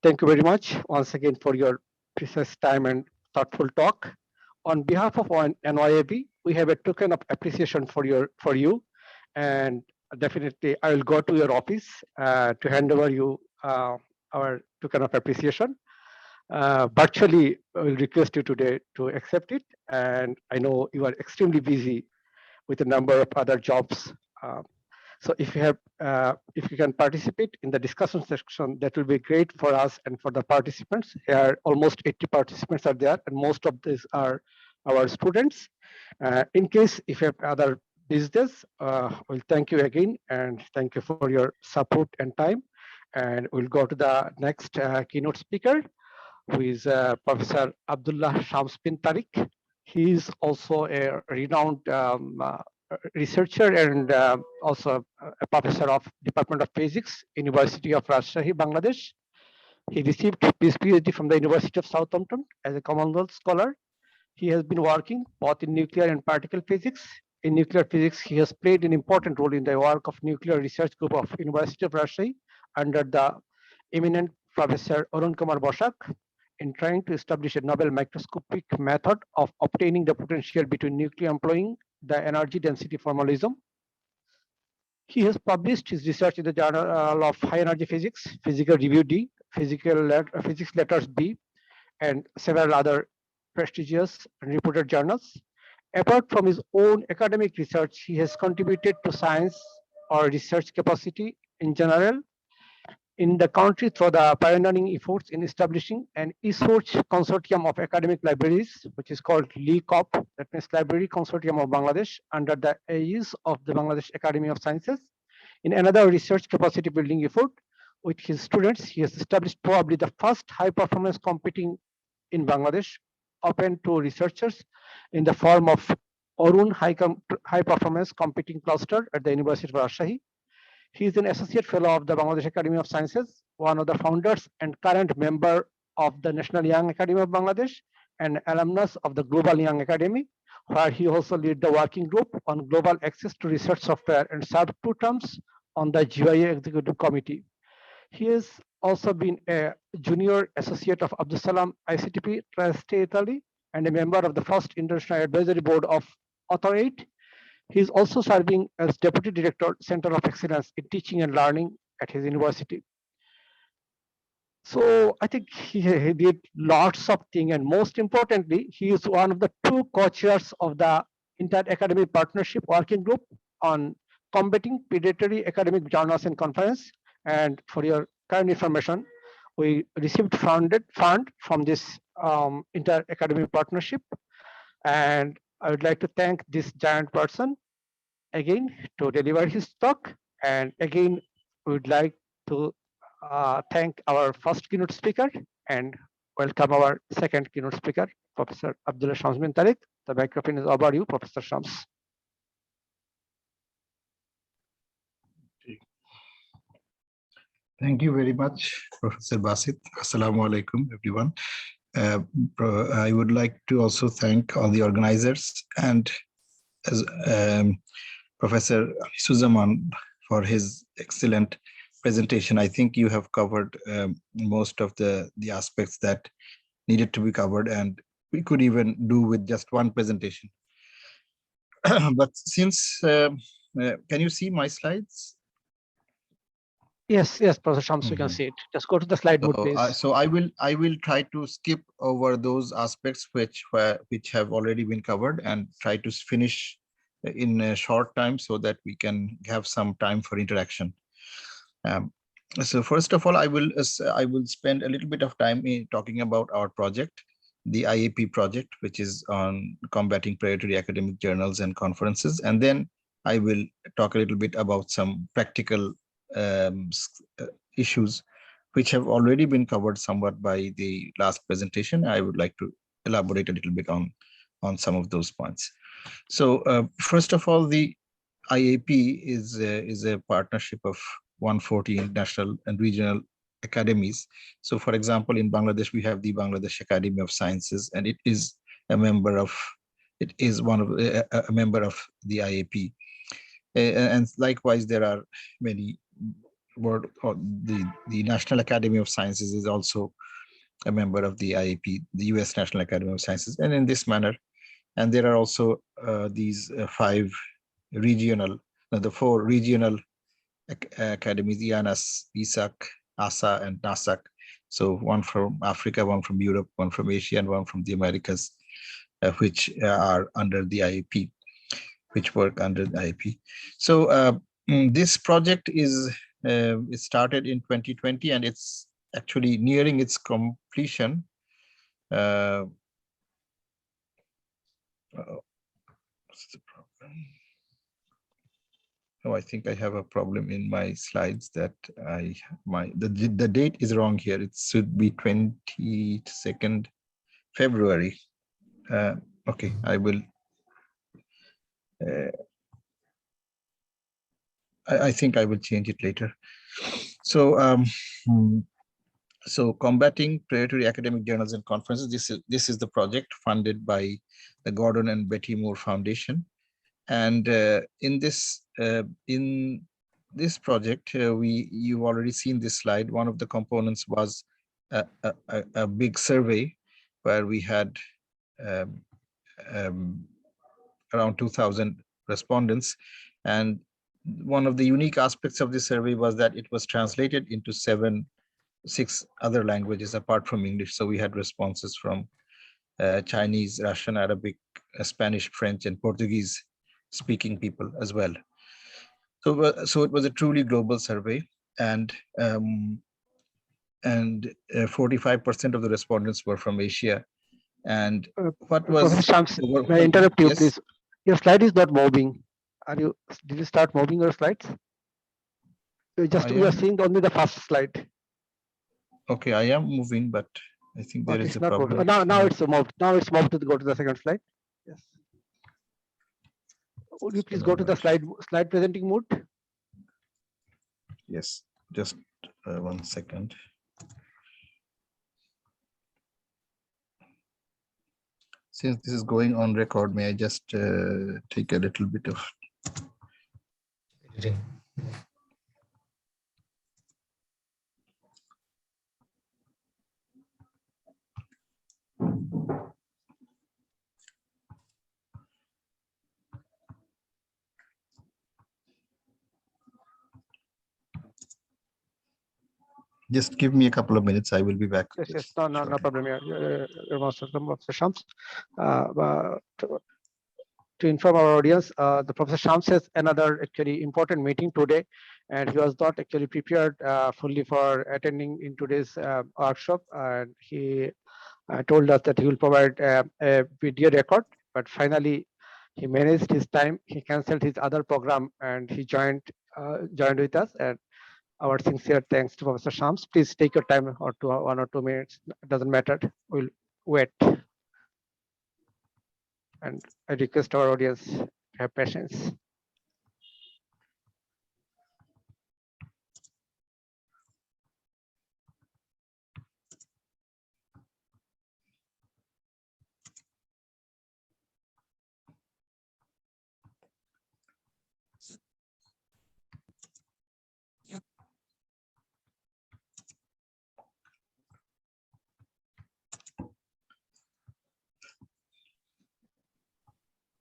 Thank you very much once again for your precious time and thoughtful talk. On behalf of NYAB, we have a token of appreciation for you, and definitely I will go to your office to hand over you our token of appreciation. Virtually, I will request you today to accept it, and I know you are extremely busy with a number of other jobs. So if you can participate in the discussion section, that will be great for us and for the participants. Here, almost 80 participants are there, and most of these are our students. In case if you have other business, we'll thank you again and thank you for your support and time. And we'll go to the next keynote speaker, who is Professor Abdullah Shams bin Tariq. He is also a renowned researcher and also a professor of Department of Physics, University of Rajshahi, Bangladesh. He received his PhD from the University of Southampton as a Commonwealth Scholar. He has been working both in nuclear and particle physics. In nuclear physics, he has played an important role in the work of Nuclear Research Group of University of Rajshahi under the eminent Professor Arun Kumar Bosak in trying to establish a novel microscopic method of obtaining the potential between nuclei employing the energy density formalism. He has published his research in the Journal of High Energy Physics, Physical Review D, Physics Letters B, and several other prestigious and reputed journals. Apart from his own academic research, he has contributed to science or research capacity in general in the country through the pioneering efforts in establishing an research consortium of academic libraries, which is called LICOP, that means Library Consortium of Bangladesh, under the aegis of the Bangladesh Academy of Sciences. In another research capacity building effort with his students, he has established probably the first high performance computing in Bangladesh, open to researchers in the form of Arun High Performance Computing Cluster at the University of Rajshahi. He is an associate fellow of the Bangladesh Academy of Sciences, one of the founders and current member of the National Young Academy of Bangladesh, and alumnus of the Global Young Academy, where he also led the working group on global access to research software and served 2 terms on the GIA Executive Committee. He has also been a junior associate of Abdus Salam ICTP Trust Italy and a member of the first International Advisory Board of Author8. He is also serving as Deputy Director, Center of Excellence in Teaching and Learning at his university. So I think he did lots of things, and most importantly, he is one of the 2 co-chairs of the Inter-Academic Partnership Working Group on combating predatory academic journals and conference. And for your current information, we received fund from this Inter-Academic Partnership, and I would like to thank this giant person again to deliver his talk. And again, we would like to thank our first keynote speaker and welcome our second keynote speaker, Professor Abdullah Shams bin Tariq. The microphone is over you, Professor Shams. Thank you very much, Professor Basit. Assalamu alaikum, everyone. I would like to also thank all the organizers and as Professor Anisuzzaman for his excellent presentation. I think you have covered most of the aspects that needed to be covered, and we could even do with just one presentation. But since, can you see my slides? Yes, yes, Professor Shams, we can see it. Just go to the slide mode, please. So I will try to skip over those aspects which have already been covered and try to finish in a short time so that we can have some time for interaction. So first of all, I will spend a little bit of time in talking about our project, the IAP project, which is on combating predatory academic journals and conferences, and then I will talk a little bit about some practical issues which have already been covered somewhat by the last presentation. I would like to elaborate a little bit on some of those points. So first of all, the IAP is a partnership of 140 national and regional academies. So for example, in Bangladesh, we have the Bangladesh Academy of Sciences, and it is a member of a member of the IAP. And likewise, there are many the National Academy of Sciences is also a member of the IAP, the US National Academy of Sciences, and in this manner. And there are also these the four regional academies, IANAS, ISAC, ASA, and NASAC. So one from Africa, one from Europe, one from Asia, and one from the Americas, which are under the IAP, which work under the IAP. So this project is it started in 2020, and it's actually nearing its completion. What's the problem? Oh, I think I have a problem in my slides that the date is wrong here. It should be 22nd February. Okay, I will. I think I will change it later. So, so combating predatory academic journals and conferences. This is the project funded by the Gordon and Betty Moore Foundation, and in this project, you've already seen this slide. One of the components was a big survey where we had around 2,000 respondents, and one of the unique aspects of this survey was that it was translated into 6 other languages apart from English. So we had responses from Chinese, Russian, Arabic, Spanish, French, and Portuguese speaking people as well. So it was a truly global survey, and 45% of the respondents were from Asia. And what was Professor Shams, may I interrupt you, please? Your slide is not moving. Did you start moving your slides? We are seeing only the first slide. Okay, I am moving, but I think there is a problem. Now it's moved. Now it's moved to go to the second slide. Yes. Would you please go to the slide presenting mode? Yes, just 1 second. Since this is going on record, may I just take a little bit of editing? Just give me a couple of minutes. I will be back. Yes, no problem. You're most welcome, Professor Shams. To inform our audience, the Professor Shams has another actually important meeting today, and he was not actually prepared fully for attending in today's workshop. And he told us that he will provide a video record, but finally he managed his time. He cancelled his other program and he joined with us. And our sincere thanks to Professor Shams. Please take your time, or 1 or 2 minutes. It doesn't matter. We'll wait. And I request our audience to have patience.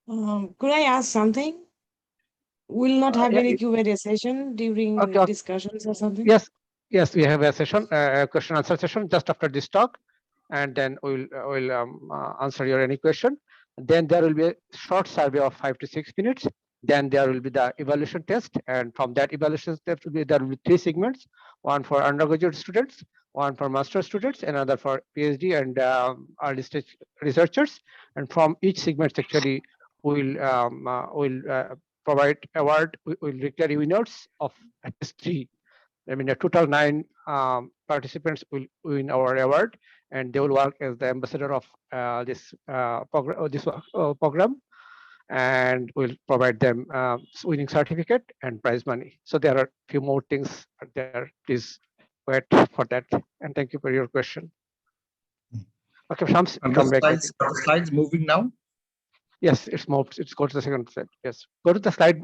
Could I ask something? We'll not have Yeah, any Q&A session during okay. discussions or something? Yes, we have a session, question answer session just after this talk, and then we'll answer your any question. Then there will be a short survey of 5 to 6 minutes. Then there will be the evaluation test, and from that evaluation test there will be 3 segments: one for undergraduate students, one for master students, another for PhD and early stage researchers. And from each segment, actually, we'll provide award. We'll declare winners of at least 3. I mean, a total 9 participants will win our award, and they will work as the ambassador of this program, and we'll provide them winning certificate and prize money. So there are few more things there. Please wait for that. And thank you for your question. Okay, Shams, And come back. are the slides moving now? Yes, it's moved. It's go to the second slide. Yes, go to the slide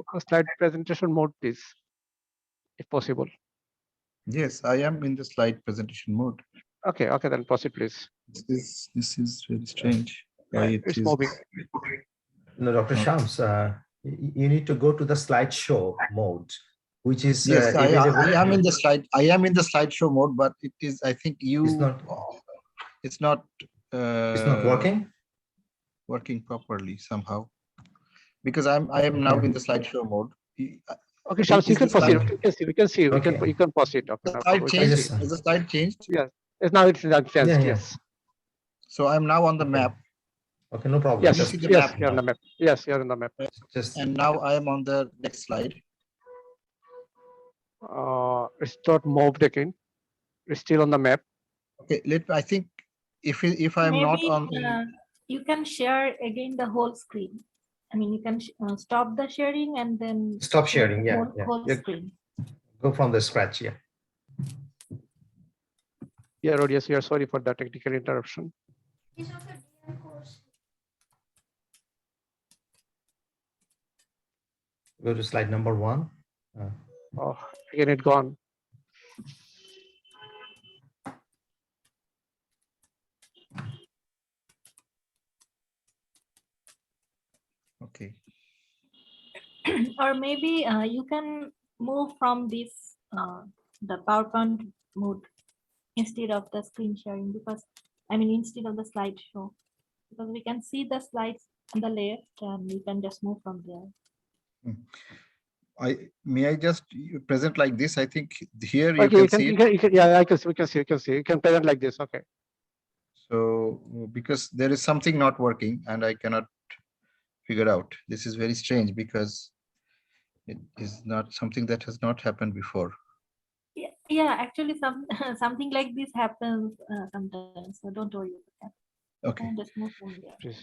presentation mode, please, if possible. Yes, I am in the slide presentation mode. Okay, then proceed, please. This is really strange. Why It's moving. No, Dr. Shams, you need to go to the slideshow mode, which is yes, I am in the slide. I am in the slideshow mode, but it is. I think you. It's not. It's not working. Working properly somehow, because I am now in the slideshow mode. Okay, Shams, you can proceed. We can see. Okay. You can proceed. Okay, the slide changed. Is the slide changed? Yes. Now it's changed. Yes. So I'm now on the map. Okay, no problem. Yes, Just you're on the map. Yes, you're on the map. And now I am on the next slide. It's not moved again. It's still on the map. Okay, I think if I'm Maybe, not on, you can share again the whole screen. I mean, you can stop the sharing and then stop sharing. Yeah, whole screen. Go from the scratch. Yeah. Yeah, Rodius, we are sorry for the technical interruption. Go to slide number 1. Oh, again, it gone. okay. Or maybe you can move from this the PowerPoint mode instead of the screen sharing, because I mean instead of the slideshow, because we can see the slides on the left and we can just move from there. May I just present like this? I think here okay, you can see it. Yeah, I can see. We can see. You can see. You can present like this. Okay. So because there is something not working and I cannot figure out. This is very strange because it is not something that has not happened before. Yeah, actually something like this happens sometimes, so don't worry about that. Okay. Just move from there.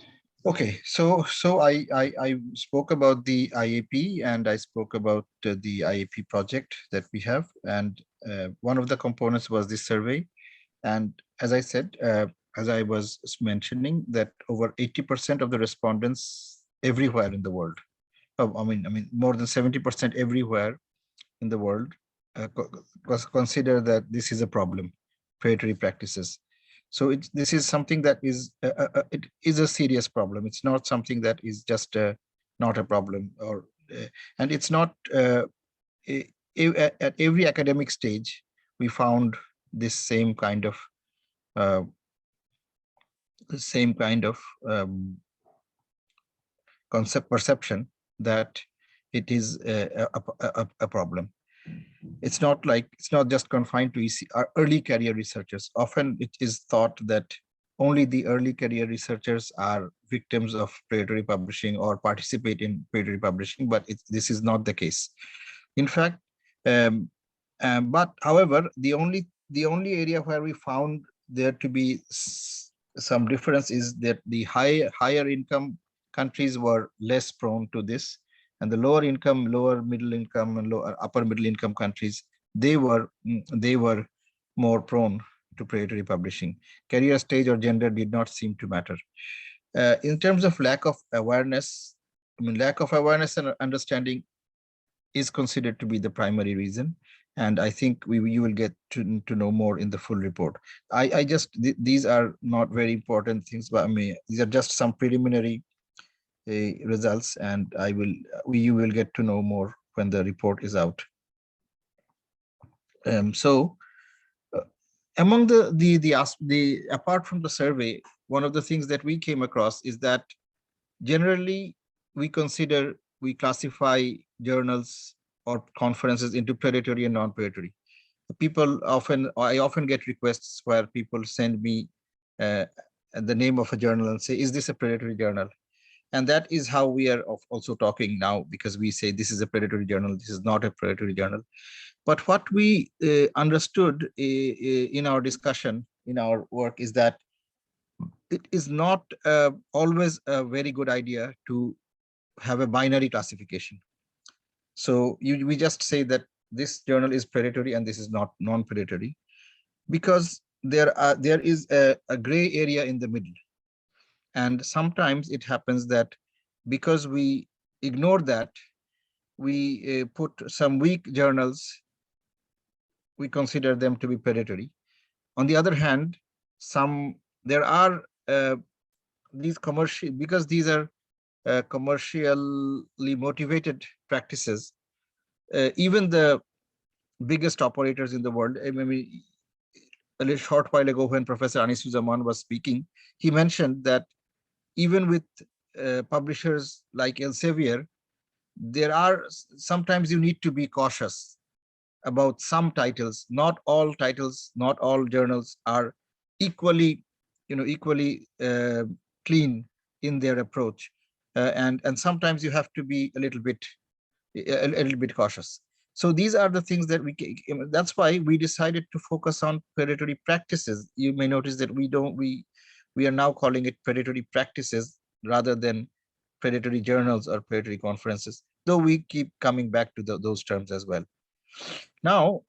Okay, so I spoke about the IAP and I spoke about the IAP project that we have, and one of the components was this survey. And as I said, as I was mentioning, that over 80% of the respondents everywhere in the world, I mean more than 70% everywhere in the world consider that this is a problem, predatory practices. So this is something that is it is a serious problem. It's not something that is just not a problem, or and it's not at every academic stage we found this same kind of concept perception that it is a problem. It's not just confined to early career researchers. Often it is thought that only the early career researchers are victims of predatory publishing or participate in predatory publishing, but this is not the case. In fact, but however, the only area where we found there to be some difference is that the higher income countries were less prone to this, and the lower income, lower middle income, and upper middle income countries, they were more prone to predatory publishing. Career stage or gender did not seem to matter. In terms of lack of awareness, lack of awareness and understanding is considered to be the primary reason. And I think you will get to know more in the full report. These are not very important things, but these are just some preliminary results, and you will get to know more when the report is out. Among the apart from the survey, one of the things that we came across is that generally we classify journals or conferences into predatory and non-predatory. I often get requests where people send me the name of a journal and say, is this a predatory journal? And that is how we are also talking now, because we say this is a predatory journal, this is not a predatory journal. But what we understood in our discussion, in our work, is that it is not always a very good idea to have a binary classification. So we just say that this journal is predatory and this is not non-predatory, because there is a gray area in the middle. And sometimes it happens that because we ignore that, we put some weak journals, we consider them to be predatory. On the other hand, there are these commercial, because these are commercially motivated practices, even the biggest operators in the world. I mean, a little short while ago when Professor Anisuzzaman was speaking, he mentioned that even with publishers like Elsevier, sometimes you need to be cautious about some titles. Not all titles, not all journals are equally clean in their approach, and sometimes you have to be a little bit cautious. So these are the things that that's why we decided to focus on predatory practices. You may notice that we are now calling it predatory practices rather than predatory journals or predatory conferences, though we keep coming back to those terms as well. Now,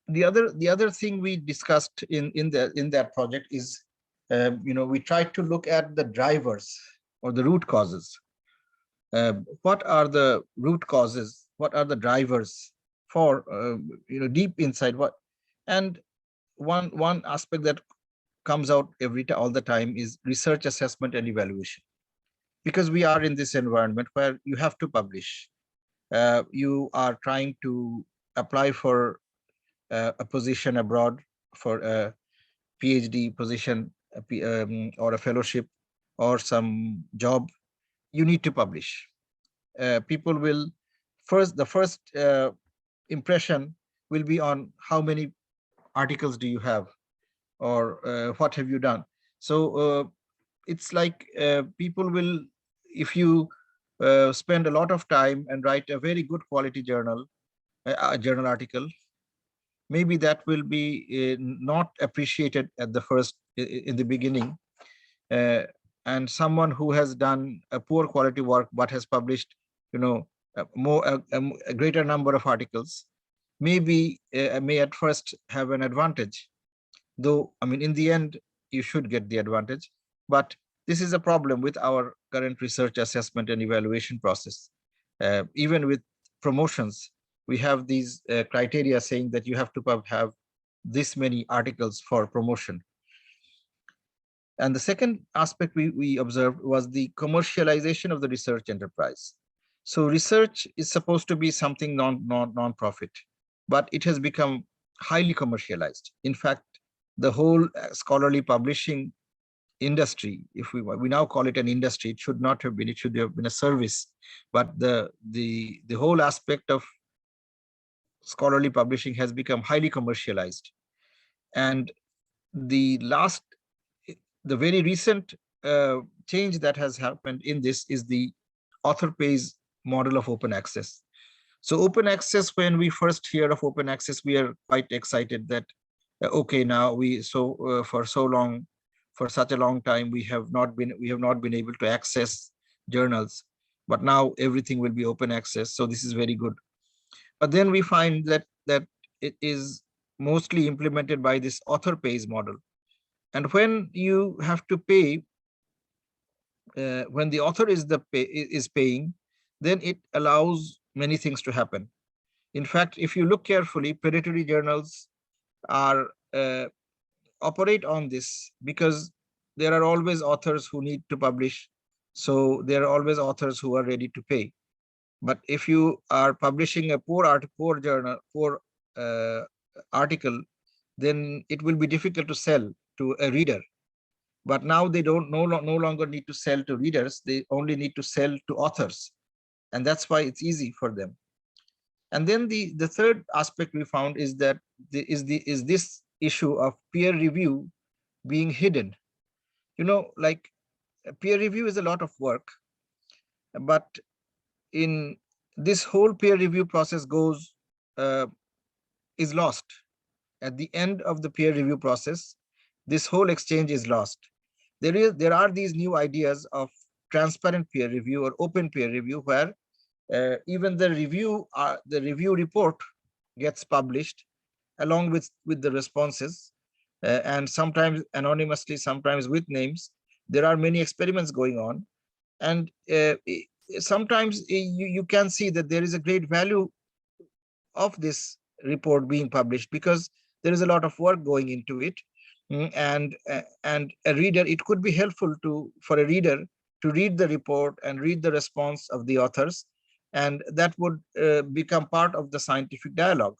the other thing we discussed in that project is, we tried to look at the drivers or the root causes. What are the root causes? What are the drivers for deep inside what? And one aspect that comes out all the time is research, assessment, and evaluation. Because we are in this environment where you have to publish. You are trying to apply for a position abroad, for a PhD position, or a fellowship, or some job. You need to publish. People will the first impression will be on how many articles do you have, or what have you done. So it's like people will, if you spend a lot of time and write a very good quality journal article, maybe that will be not appreciated at the first, in the beginning. And someone who has done a poor quality work but has published a greater number of articles may at first have an advantage, though I mean in the end you should get the advantage. But this is a problem with our current research, assessment, and evaluation process. Even with promotions, we have these criteria saying that you have to have this many articles for promotion. And the second aspect we observed was the commercialization of the research enterprise. So research is supposed to be something non-profit, but it has become highly commercialized. In fact, the whole scholarly publishing industry, if we now call it an industry, it should not have been, it should have been a service. But the whole aspect of scholarly publishing has become highly commercialized. And the very recent change that has happened in this is the author pays model of open access. So open access, when we first hear of open access, we are quite excited that okay, now for such a long time we have not been able to access journals, but now everything will be open access, so this is very good. But then we find that it is mostly implemented by this author pays model. And when you have to pay, when the author is paying, then it allows many things to happen. In fact, if you look carefully, predatory journals operate on this, because there are always authors who need to publish So there are always authors who are ready to pay. But if you are publishing a poor journal, poor article, then it will be difficult to sell to a reader. But now they no longer need to sell to readers. They only need to sell to authors. And that's why it's easy for them. And then the third aspect we found is that is this issue of peer review being hidden. You know, like peer review is a lot of work, but in this whole peer review process is lost. At the end of the peer review process, this whole exchange is lost. There are these new ideas of transparent peer review or open peer review, where even the review report gets published along with the responses, and sometimes anonymously, sometimes with names. There are many experiments going on, and sometimes you can see that there is a great value of this report being published, because there is a lot of work going into it. And a reader, it could be helpful for a reader to read the report and read the response of the authors, and that would become part of the scientific dialogue.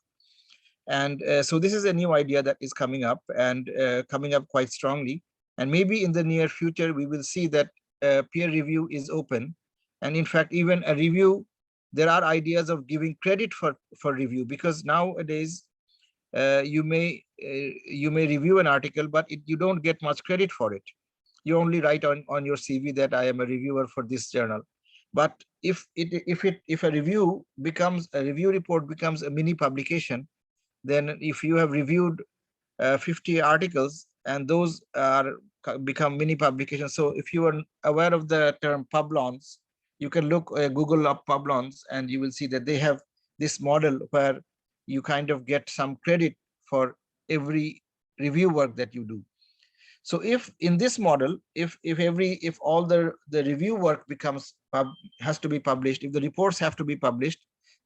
And so this is a new idea that is coming up, and coming up quite strongly. And maybe in the near future, we will see that peer review is open. And in fact, even a review, there are ideas of giving credit for review, because nowadays you may review an article, but you don't get much credit for it. You only write on your CV that I am a reviewer for this journal. But if a review report becomes a mini publication, then if you have reviewed 50 articles and those become mini publications. So if you are aware of the term publons, you can Google up publons, and you will see that they have this model where you kind of get some credit for every review work that you do. So if in this model, if all the review work has to be published, if the reports have to be published,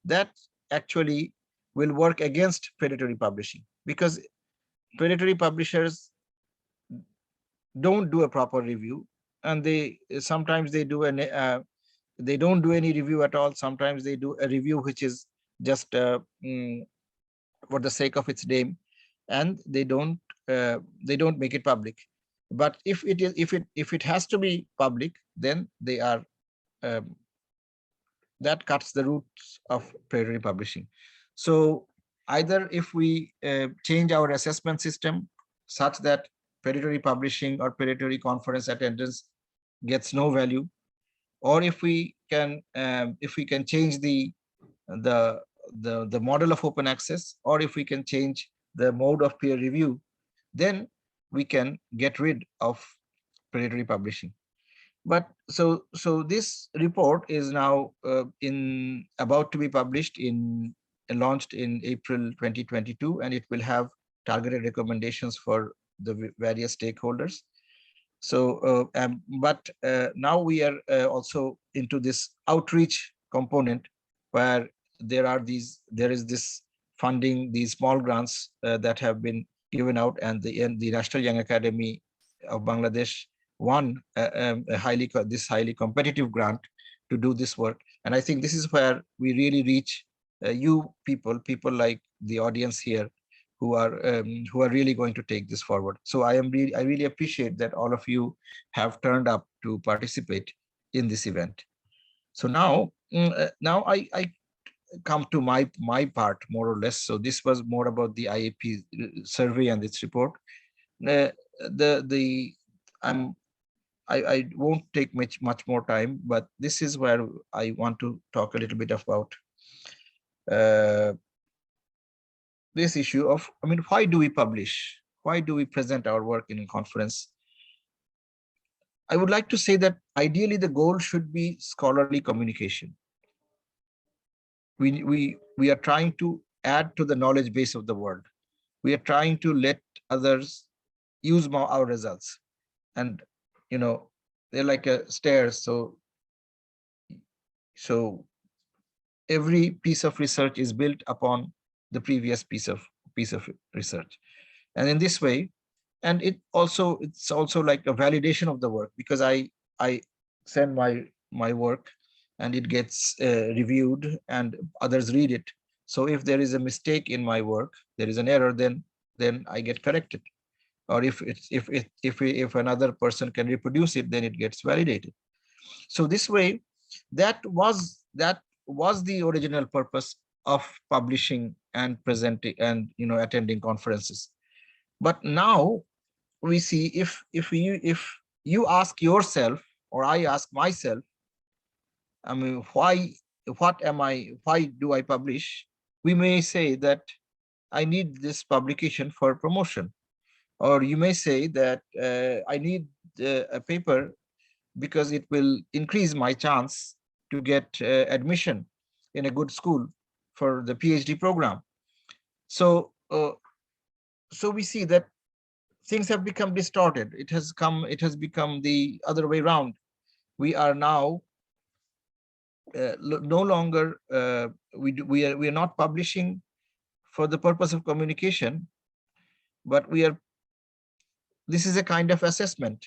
that actually will work against predatory publishing, because predatory publishers don't do a proper review, and sometimes they don't do any review at all. Sometimes they do a review which is just for the sake of its name, and they don't make it public. But if it has to be public, then they are that cuts the roots of predatory publishing. So either if we change our assessment system such that predatory publishing or predatory conference attendance gets no value, or if we can change the model of open access, or if we can change the mode of peer review, then we can get rid of predatory publishing. But so this report is now about to be published launched in April 2022, and it will have targeted recommendations for the various stakeholders. So but now we are also into this outreach component, where there is this funding, these small grants that have been given out, and the National Young Academy of Bangladesh won this highly competitive grant to do this work. And I think this is where we really reach you people like the audience here, who are really going to take this forward. So I really appreciate that all of you have turned up to participate in this event. So now I come to my part, more or less. So this was more about the IAP survey and its report. I won't take much more time, but this is where I want to talk a little bit about this issue of, why do we publish? Why do we present our work in a conference? I would like to say that ideally the goal should be scholarly communication. We are trying to add to the knowledge base of the world. We are trying to let others use our results, and they're like a stairs. So every piece of research is built upon the previous piece of research, and in this way, and it's also like a validation of the work, because send my work, and it gets reviewed and others read it. So if there is a mistake in my work, there is an error, then I get corrected. Or if another person can reproduce it, then it gets validated. So this way, that was the original purpose of publishing and presenting and attending conferences. But now we see, if you ask yourself, or I ask myself, I mean, why do I publish? We may say that I need this publication for promotion, or you may say that I need a paper because it will increase my chance to get admission in a good school for the PhD program. So so we see that things have become distorted. It has become the other way around. We are now no longer we are not publishing for the purpose of communication, but this is a kind of assessment.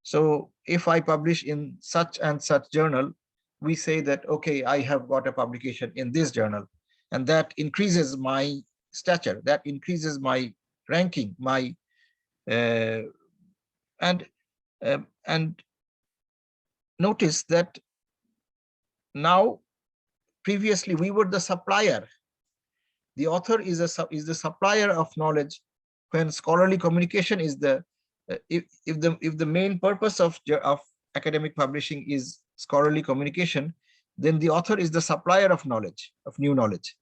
So if I publish in such and such journal, we say that, okay, I have got a publication in this journal, and that increases my stature, that increases my ranking, my and notice that now, previously we were the supplier. The author is the supplier of knowledge, when scholarly communication is the if the main purpose of academic publishing is scholarly communication, then the author is the supplier of knowledge, of new knowledge.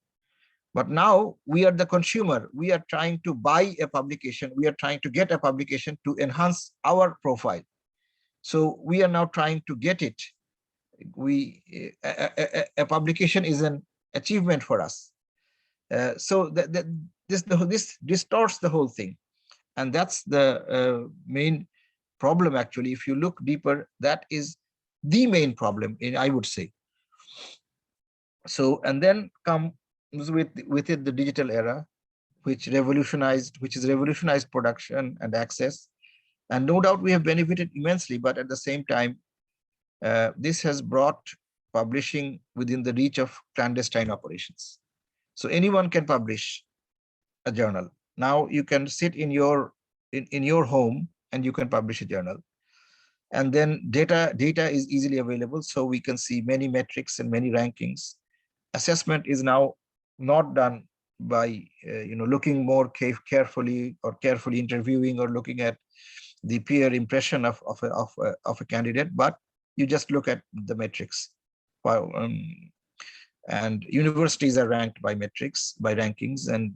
But now we are the consumer. We are trying to buy a publication. We are trying to get a publication to enhance our profile. So we are now trying to get it. A publication is an achievement for us. So this distorts the whole thing, and that's the main problem. Actually, if you look deeper, that is the main problem, I would say. So, and then comes with it the digital era, which is revolutionized production and access. And no doubt we have benefited immensely, but at the same time, this has brought publishing within the reach of clandestine operations. So anyone can publish a journal. Now you can sit in your home and you can publish a journal. And then data is easily available, so we can see many metrics and many rankings. Assessment is now not done by looking more carefully or carefully interviewing or looking at the peer impression of a candidate, but you just look at the metrics. And universities are ranked by metrics, by rankings, and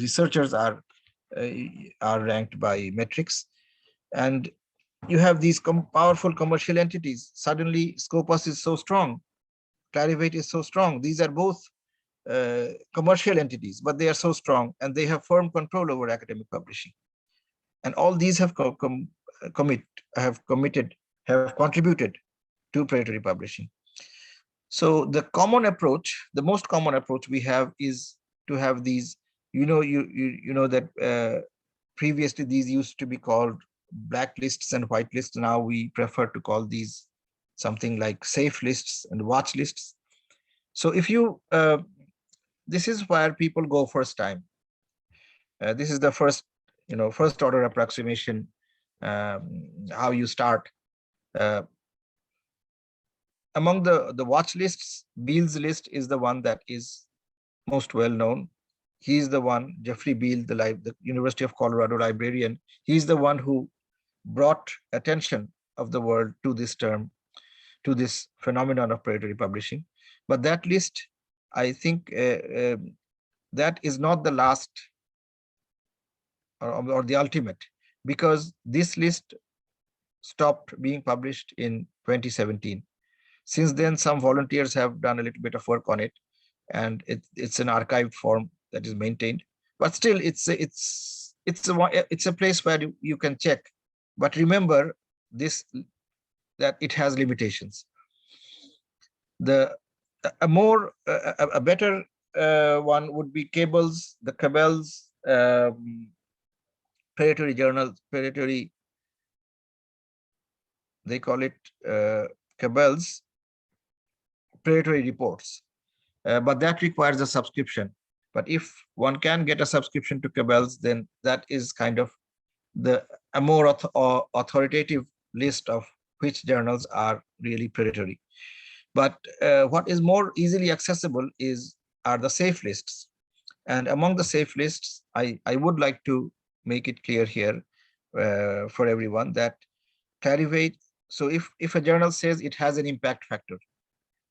researchers are ranked by metrics. And you have these powerful commercial entities. Suddenly Scopus is so strong, Clarivate is so strong. These are both commercial entities, but they are so strong, and they have firm control over academic publishing. And all these have contributed to predatory publishing. So the most common approach we have is to have these, you know that previously these used to be called blacklists and whitelists. Now we prefer to call these something like safe lists and watch lists. So if you, this is where people go first time. This is the first order approximation, how you start. Among the watch lists, Beale's list is the one that is most well known. He's the one, Jeffrey Beale, the University of Colorado librarian. He's the one who brought attention of the world to this term, to this phenomenon of predatory publishing. But that list, I think that is not the last or the ultimate, because this list stopped being published in 2017. Since then, some volunteers have done a little bit of work on it, and it's an archived form that is maintained. But still, it's a place where you can check. But remember that it has limitations. A better one would be Cabell's predatory journals, predatory they call it cabals predatory reports, but that requires a subscription. But if one can get a subscription to cabals, then that is kind of a more authoritative list of which journals are really predatory. But what is more easily accessible are the safe lists. And among the safe lists, I would like to make it clear here for everyone that Clarivate. So if a journal says it has an impact factor,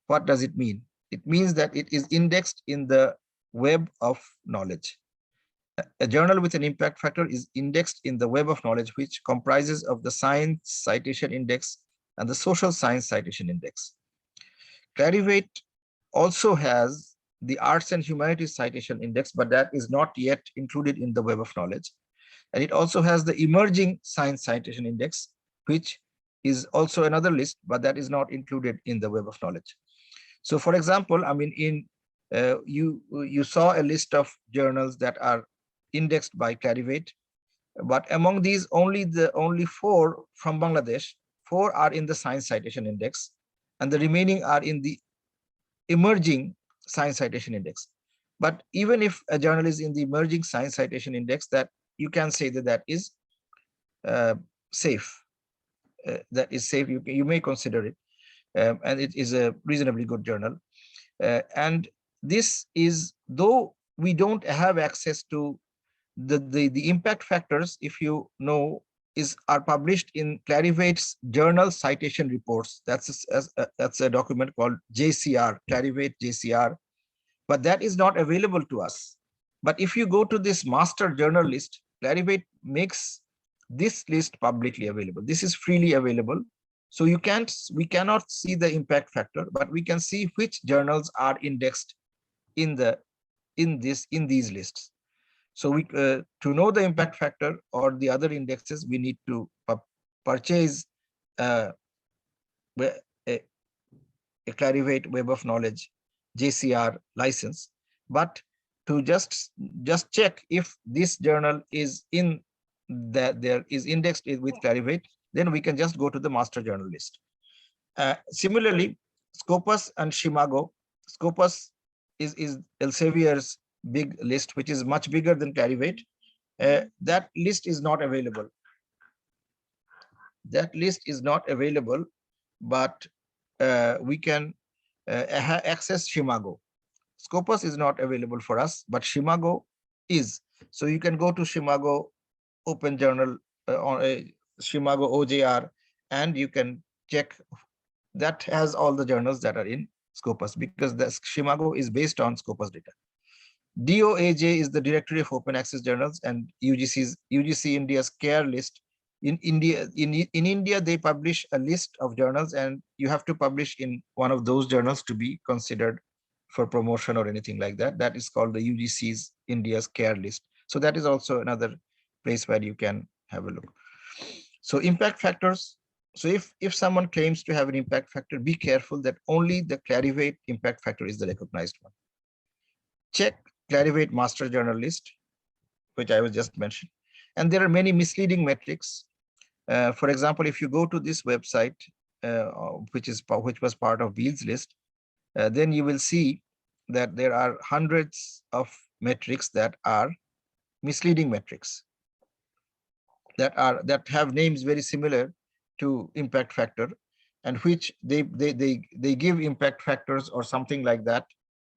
what does it mean? It means that it is indexed in the web of knowledge. A journal with an impact factor is indexed in the web of knowledge, which comprises of the science citation index and the social science citation index. Clarivate also has the arts and humanities citation index, but that is not yet included in the web of knowledge. And it also has the emerging science citation index, which is also another list, but that is not included in the web of knowledge. So for example, I mean, you saw a list of journals that are indexed by Clarivate, but among these only 4 from Bangladesh, 4 are in the science citation index, and the remaining are in the emerging science citation index. But even if a journal is in the emerging science citation index, that you can say that that is safe. That is safe. You may consider it, and it is a reasonably good journal. And this is, though we don't have access to the impact factors, if you know, are published in Clarivate's journal citation reports. That's a document called JCR, Clarivate JCR, but that is not available to us. But if you go to this master journal list, Clarivate makes this list publicly available. This is freely available. So we cannot see the impact factor, but we can see which journals are indexed in these lists. So to know the impact factor or the other indexes, we need to purchase a Clarivate Web of Knowledge JCR license. But to just check if this journal is indexed with Clarivate, then we can just go to the master journal list. Similarly, Scopus and Shimago. Scopus is Elsevier's big list, which is much bigger than Clarivate. That list is not available. That list is not available, but we can access Shimago. Scopus is not available for us, but Shimago is. So you can go to Shimago Open Journal on Shimago OJR, and you can check. That has all the journals that are in Scopus, because the Shimago is based on Scopus data. DOAJ is the Directory of Open Access Journals, and UGC India's CARE list. In India, they publish a list of journals, and you have to publish in one of those journals to be considered for promotion or anything like that. That is called the UGC's India's CARE list. So that is also another place where you can have a look. So impact factors. So if someone claims to have an impact factor, be careful that only the Clarivate impact factor is the recognized one. Check Clarivate master journal list, which I was just mentioned. And there are many misleading metrics. For example, if you go to this website, which was part of Beale's list, then you will see that there are hundreds of metrics that are misleading metrics, that have names very similar to impact factor, and which they give impact factors or something like that.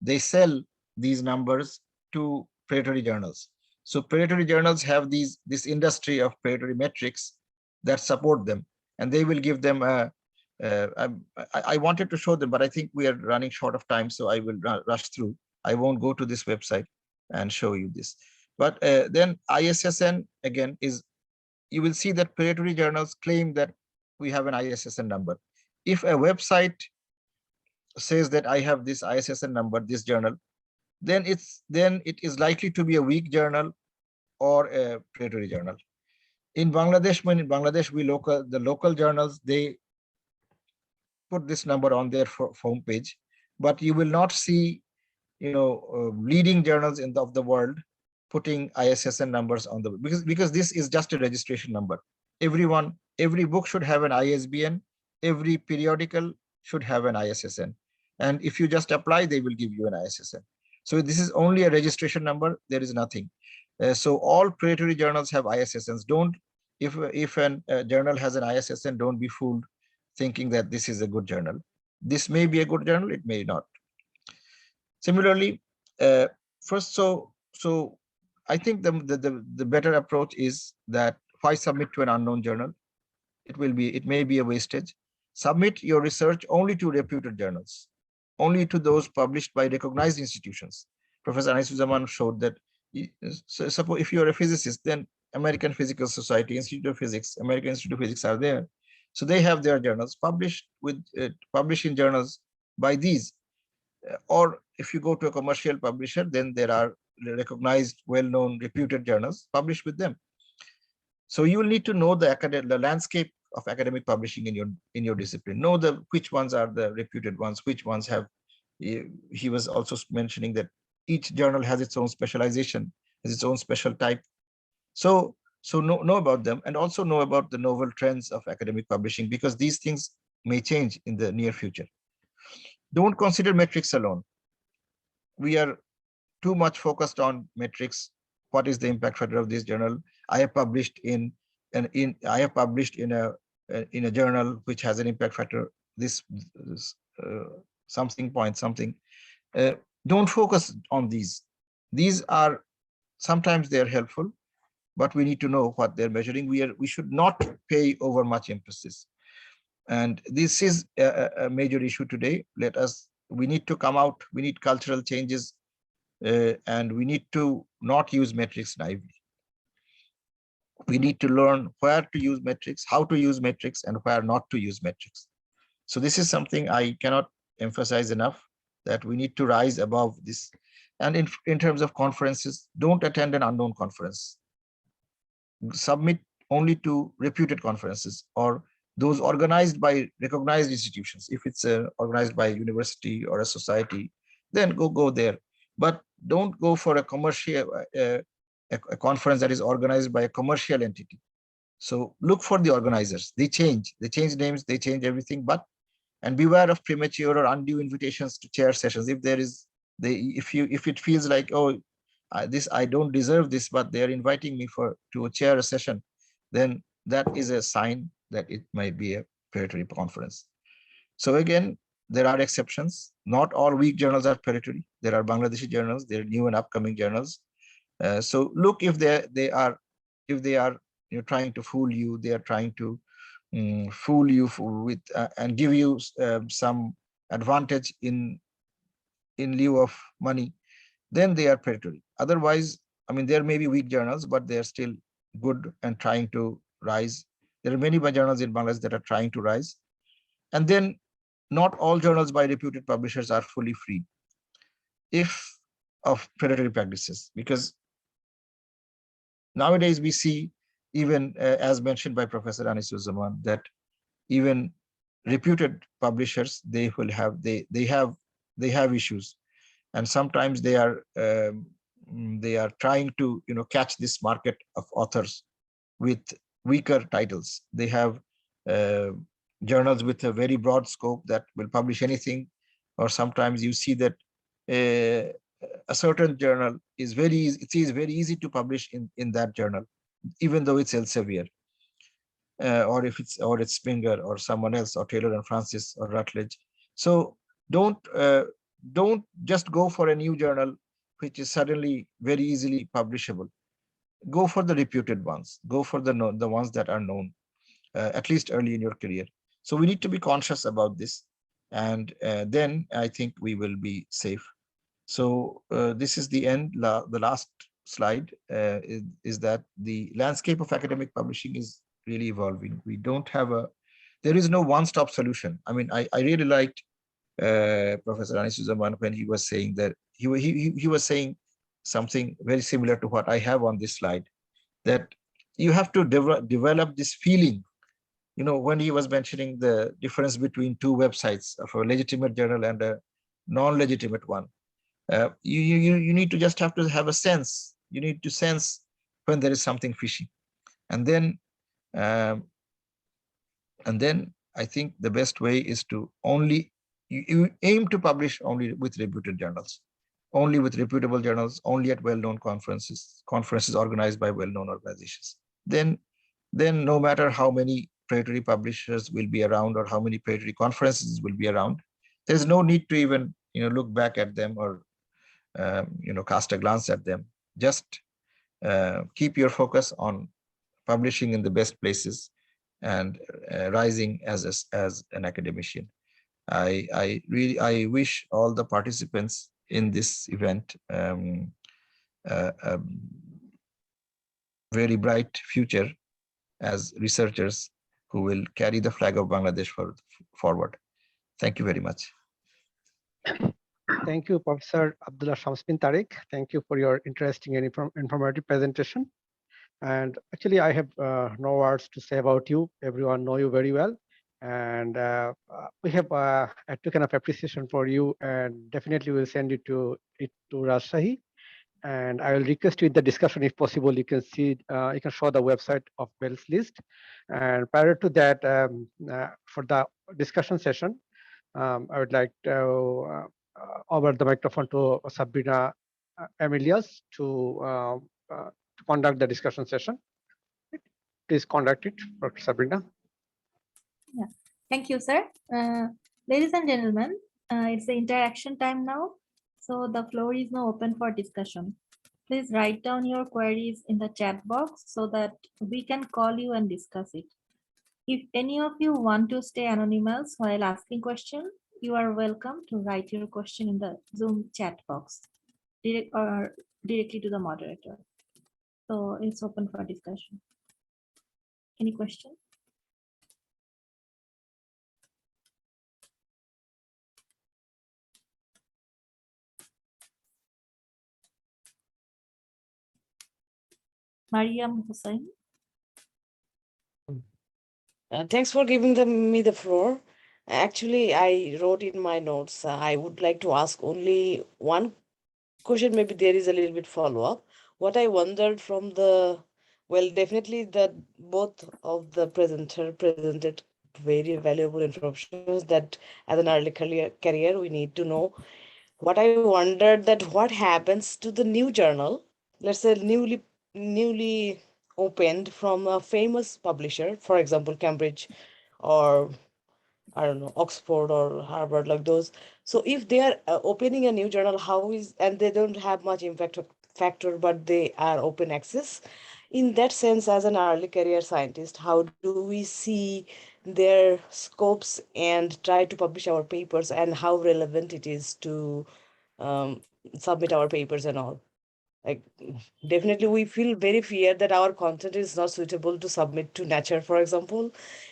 They sell these numbers to predatory journals. So predatory journals have this industry of predatory metrics that support them, and they will give them I wanted to show them, but I think we are running short of time, so I will rush through. I won't go to this website and show you this. But then ISSN, again, is, you will see that predatory journals claim that we have an ISSN number. If a website says that I have this ISSN number, this journal, then it is likely to be a weak journal or a predatory journal. In Bangladesh, when in Bangladesh the local journals, they put this number on their homepage, but you will not see, leading journals of the world putting ISSN numbers on because this is just a registration number. Everyone every book should have an ISBN, every periodical should have an ISSN. And if you just apply, they will give you an ISSN. So this is only a registration number, there is nothing. So all predatory journals have ISSNs. Don't, if a journal has an ISSN, don't be fooled thinking that this is a good journal. This may be a good journal, it may not. Similarly, so I think the better approach is that why submit to an unknown journal? It may be a wastage. Submit your research only to reputed journals, only to those published by recognized institutions. Professor Anisuzzaman showed that, so suppose if you're a physicist, then American Physical Society, Institute of Physics, American Institute of Physics are there. So they have their journals published in journals by these. Or if you go to a commercial publisher, then there are recognized, well-known, reputed journals published with them. So you will need to know the landscape of academic publishing in your discipline. Know which ones are the reputed ones, which ones have. He was also mentioning that each journal has its own specialization, has its own special type. So know about them, and also know about the novel trends of academic publishing, because these things may change in the near future. Don't consider metrics alone. We are too much focused on metrics. What is the impact factor of this journal? I have published in a journal which has an impact factor, something point something. Don't focus on these. These are sometimes they're helpful, but we need to know what they're measuring. We should not pay over much emphasis. And this is a major issue today. We need to come out, we need cultural changes, and we need to not use metrics naively. We need to learn where to use metrics, how to use metrics, and where not to use metrics. So this is something I cannot emphasize enough, that we need to rise above this. And in terms of conferences, don't attend an unknown conference. Submit only to reputed conferences, or those organized by recognized institutions. If it's organized by a university or a society, then go there. But don't go for a commercial a conference that is organized by a commercial entity. So look for the organizers. They change names, they change everything. And beware of premature or undue invitations to chair sessions. If it feels like, oh, I don't deserve this, but they are inviting me to chair a session, then that is a sign that it might be a predatory conference. So again, there are exceptions. Not all weak journals are predatory. There are Bangladeshi journals, there are new and upcoming journals. So look if they are trying to fool you, they are trying to fool you with and give you some advantage in lieu of money, then they are predatory. Otherwise, I mean, there may be weak journals, but they are still good and trying to rise. There are many journals in Bangladesh that are trying to rise. And then not all journals by reputed publishers are fully free of predatory practices, because nowadays we see, even as mentioned by Professor Anisuzzaman, that even reputed publishers, they have issues, and sometimes they are trying to catch this market of authors with weaker titles. They have journals with a very broad scope that will publish anything, or sometimes you see that a certain journal is very easy to publish in that journal, even though it's Elsevier, or it's Springer or someone else, or Taylor and Francis or Routledge. So don't just go for a new journal which is suddenly very easily publishable. Go for the reputed ones. Go for the ones that are known, at least early in your career. So we need to be conscious about this, and then I think we will be safe. So this is the end. The last slide is that the landscape of academic publishing is really evolving. We don't have there is no one-stop solution. I mean, I really liked Professor Anisuzzaman when he was saying that he was saying something very similar to what I have on this slide, that you have to develop this feeling. When he was mentioning the difference between two websites, of a legitimate journal and a non-legitimate one, you need to just have to have a sense. You need to sense when there is something fishy, and then And then I think the best way is to only, you aim to publish only with reputed journals, only with reputable journals, only at well-known conferences organized by well-known organizations. Then no matter how many predatory publishers will be around or how many predatory conferences will be around, there's no need to even look back at them or cast a glance at them. Just keep your focus on publishing in the best places and rising as an academician. I wish all the participants in this event a very bright future as researchers who will carry the flag of Bangladesh forward. Thank you very much. Thank you, Professor Abdullah Shams bin Tariq. Thank you for your interesting and informative presentation. And actually, I have no words to say about you. Everyone know you very well. And we have a token of appreciation for you, and definitely we'll send it to Rajshahi. And I will request you in the discussion, if possible, you can see, you can show the website of Bell's list. And prior to that, for the discussion session, I would like to over the microphone to Sabrina Emilias to conduct the discussion session. Please conduct it, Dr. Sabrina. Yeah. Thank you, sir. Ladies and gentlemen, it's the interaction time now. So the floor is now open for discussion. Please write down your queries in the chat box so that we can call you and discuss it. If any of you want to stay anonymous while asking questions, you are welcome to write your question in the Zoom chat box directly to the moderator. So it's open for discussion. Any questions? Mariam Hussain. Thanks for giving me the floor. Actually, I wrote in my notes, I would like to ask only one question. Maybe there is a little bit follow-up. What I wondered from well, definitely that both of the presenter presented very valuable information that as an early career, we need to know. What I wondered that what happens to the new journal, let's say newly opened from a famous publisher, for example, Cambridge or I don't know, Oxford or Harvard, like those. So if they are opening a new journal, and they don't have much impact factor, but they are open access. In that sense, as an early career scientist, how do we see their scopes and try to publish our papers, and how relevant it is to submit our papers and all? Like, definitely we feel very fear that our content is not suitable to submit to Nature, for example,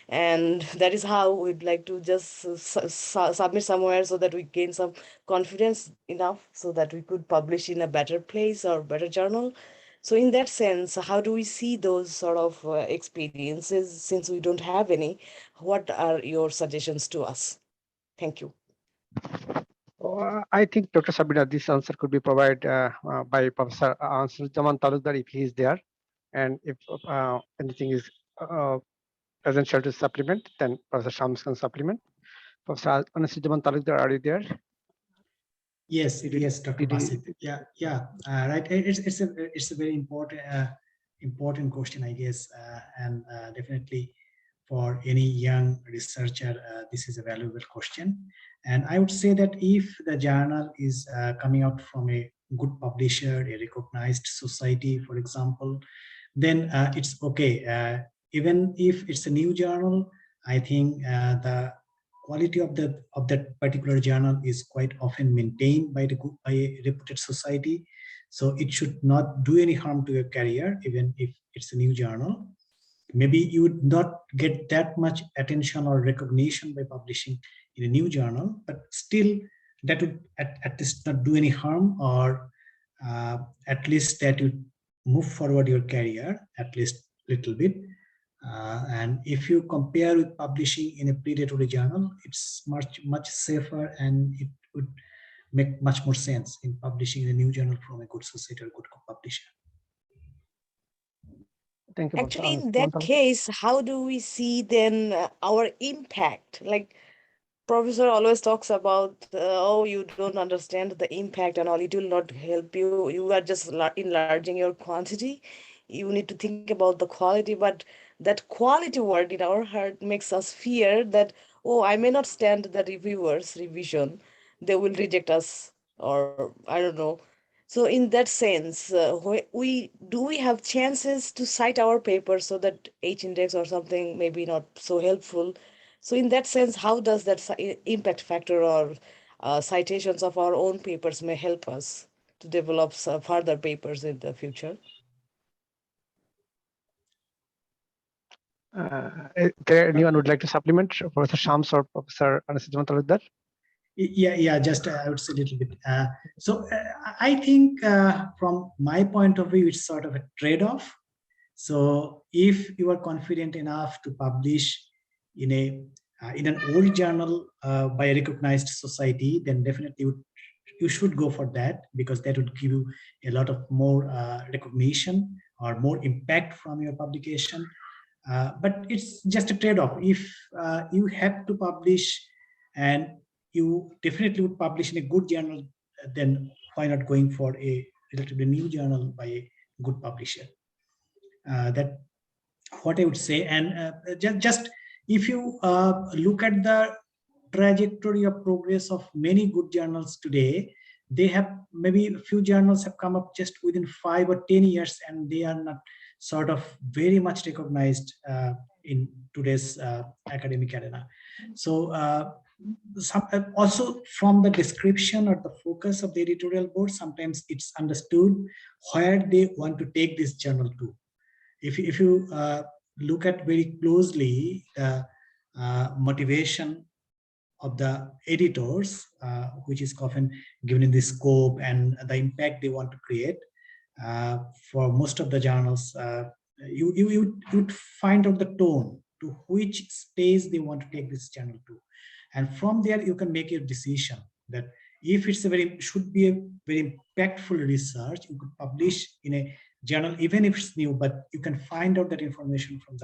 and that is how we'd like to just submit somewhere so that we gain some confidence enough so that we could publish in a better place or better journal. So in that sense, how do we see those sort of experiences? Since we don't have any, what are your suggestions to us? Thank you. I think, Dr. Sabrina, this answer could be provided by Professor Jaman Talukdar if he is there. And if anything is essential to supplement, then Professor Shams can supplement. Professor Jaman Talukdar, are you there? Yes, Dr. Basit. Yeah, right. It's a very important question, I guess, and definitely for any young researcher, this is a valuable question. And I would say that if the journal is coming out from a good publisher, a recognized society, for example, then it's okay. Even if it's a new journal, I think the quality of that particular journal is quite often maintained by a reputed society. So it should not do any harm to your career, even if it's a new journal. Maybe you would not get that much attention or recognition by publishing in a new journal, but still that would at least not do any harm, or at least that would move forward your career at least a little bit. And if you compare with publishing in a predatory journal, it's much safer, and it would make much more sense in publishing in a new journal from a good society or good publisher. Thank you, Professor. Actually, in that case, how do we see then our impact? Like Professor always talks about, oh, you don't understand the impact and all. It will not help you. You are just enlarging your quantity. You need to think about the quality, but that quality word in our heart makes us fear that, oh, I may not stand the reviewers' revision. They will reject us, or I don't know. So in that sense, we have chances to cite our paper so that H index or something maybe not so helpful. So in that sense, how does that impact factor or citations of our own papers may help us to develop some further papers in the future? There anyone would like to supplement, Professor Shams or Professor Anasidjaman Talukdar? Yeah, just I would say a little bit. I think from my point of view, it's sort of a trade-off. So if you are confident enough to publish in an old journal by a recognized society, then definitely you should go for that, because that would give you a lot of more recognition or more impact from your publication. But it's just a trade-off. If you have to publish and you definitely would publish in a good journal, then why not going for a relatively new journal by a good publisher? That what I would say. And just if you look at the trajectory of progress of many good journals today, they have maybe a few journals have come up just within 5 or 10 years, and they are not sort of very much recognized in today's academic arena. So also from the description or the focus of the editorial board, sometimes it's understood where they want to take this journal to. If you look at very closely the motivation of the editors, which is often given in the scope and the impact they want to create, for most of the journals, you would find out the tone to which stage they want to take this journal to. And from there, you can make your decision that if it's should be a very impactful research, you could publish in a journal, even if it's new, but you can find out that information from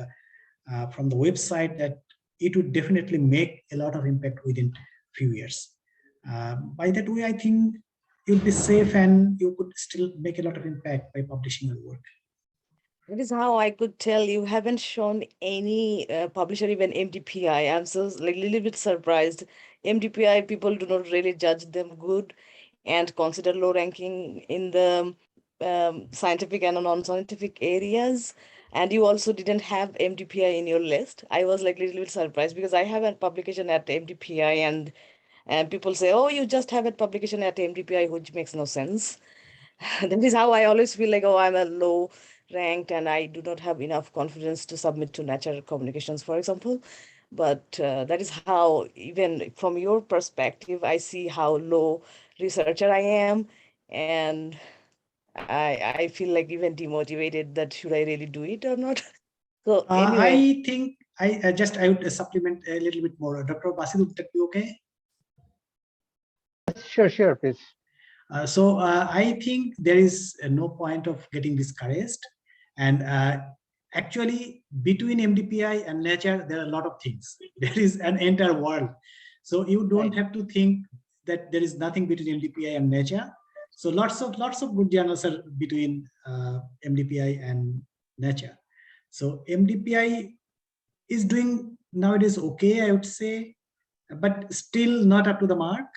the website, that it would definitely make a lot of impact within few years. By that way, I think you'd be safe and you could still make a lot of impact by publishing your work. That is how I could tell you haven't shown any publisher, even MDPI. I'm so like a little bit surprised. MDPI, people do not really judge them good and consider low ranking in the scientific and non-scientific areas. And you also didn't have MDPI in your list. I was like a little bit surprised because I have a publication at MDPI, and people say, oh, you just have a publication at MDPI, which makes no sense. That is how I always feel like, oh, I'm a low ranked and I do not have enough confidence to submit to Nature Communications, for example. But that is how, even from your perspective, I see how low researcher I am. And I feel like even demotivated that should I really do it or not? So anyway. I think I would supplement a little bit more. Dr. Basit, would that be okay? Sure, please. I think there is no point of getting discouraged. And actually, between MDPI and Nature, there are a lot of things. There is an entire world. So you don't have to think that there is nothing between MDPI and Nature. So lots of good journals are between MDPI and Nature. So MDPI is doing nowadays okay, I would say, but still not up to the mark.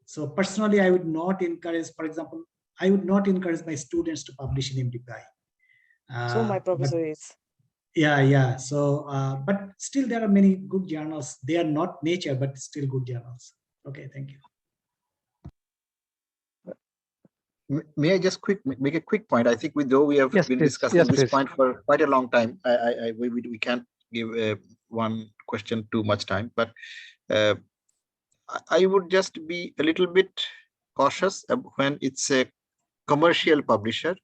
So personally, I would not encourage, for example, I would not encourage my students to publish in MDPI. So my professor is. Yeah. So, but still there are many good journals. They are not Nature, but still good journals. Okay, thank you. May I just make a quick point? I think though we have been discussing this point for quite a long time, we can't give one question too much time, but I would just be a little bit cautious when it's a commercial publisher,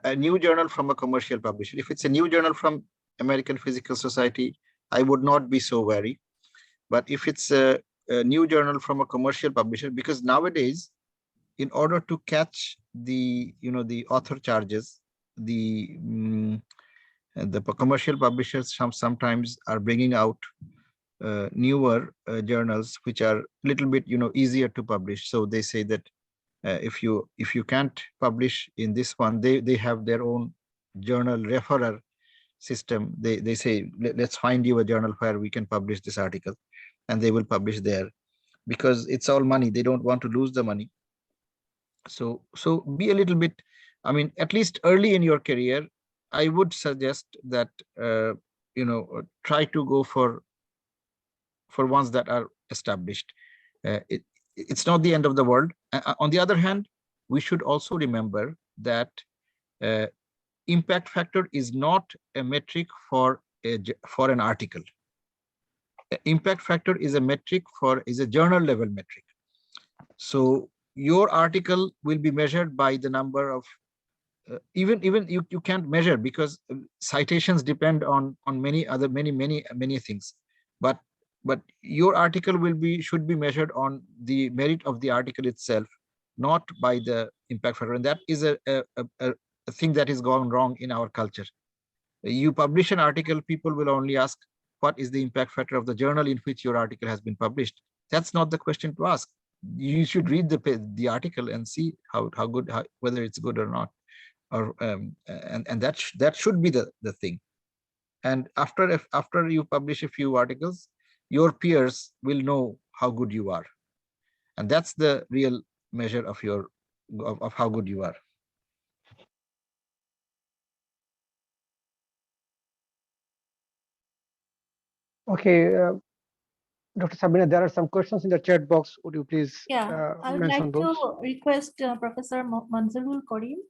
a new journal from a commercial publisher. If it's a new journal from American Physical Society, I would not be so wary. But if it's a new journal from a commercial publisher, because nowadays, in order to catch the author charges, the commercial publishers sometimes are bringing out newer journals which are a little bit, easier to publish. So they say that if you can't publish in this one, they have their own journal referrer system. They say, let's find you a journal where we can publish this article, and they will publish there, because it's all money. They don't want to lose the money. So be a little bit, at least early in your career, I would suggest that try to go for ones that are established. It's not the end of the world. On the other hand, we should also remember that impact factor is not a metric for an article. Impact factor is a metric is a journal level metric. So your article will be measured by the number of even you can't measure, because citations depend on many things, but your article should be measured on the merit of the article itself, not by the impact factor. And that is a thing that is gone wrong in our culture. You publish an article, people will only ask, what is the impact factor of the journal in which your article has been published? That's not the question to ask. You should read the article and see whether it's good or not, or and that should be the thing. And after you publish a few articles, your peers will know how good you are, and that's the real measure of how good you are. Okay, Dr. Sabina, there are some questions in the chat box. Would you please I would mention like those? to request Professor Manzarul Karim.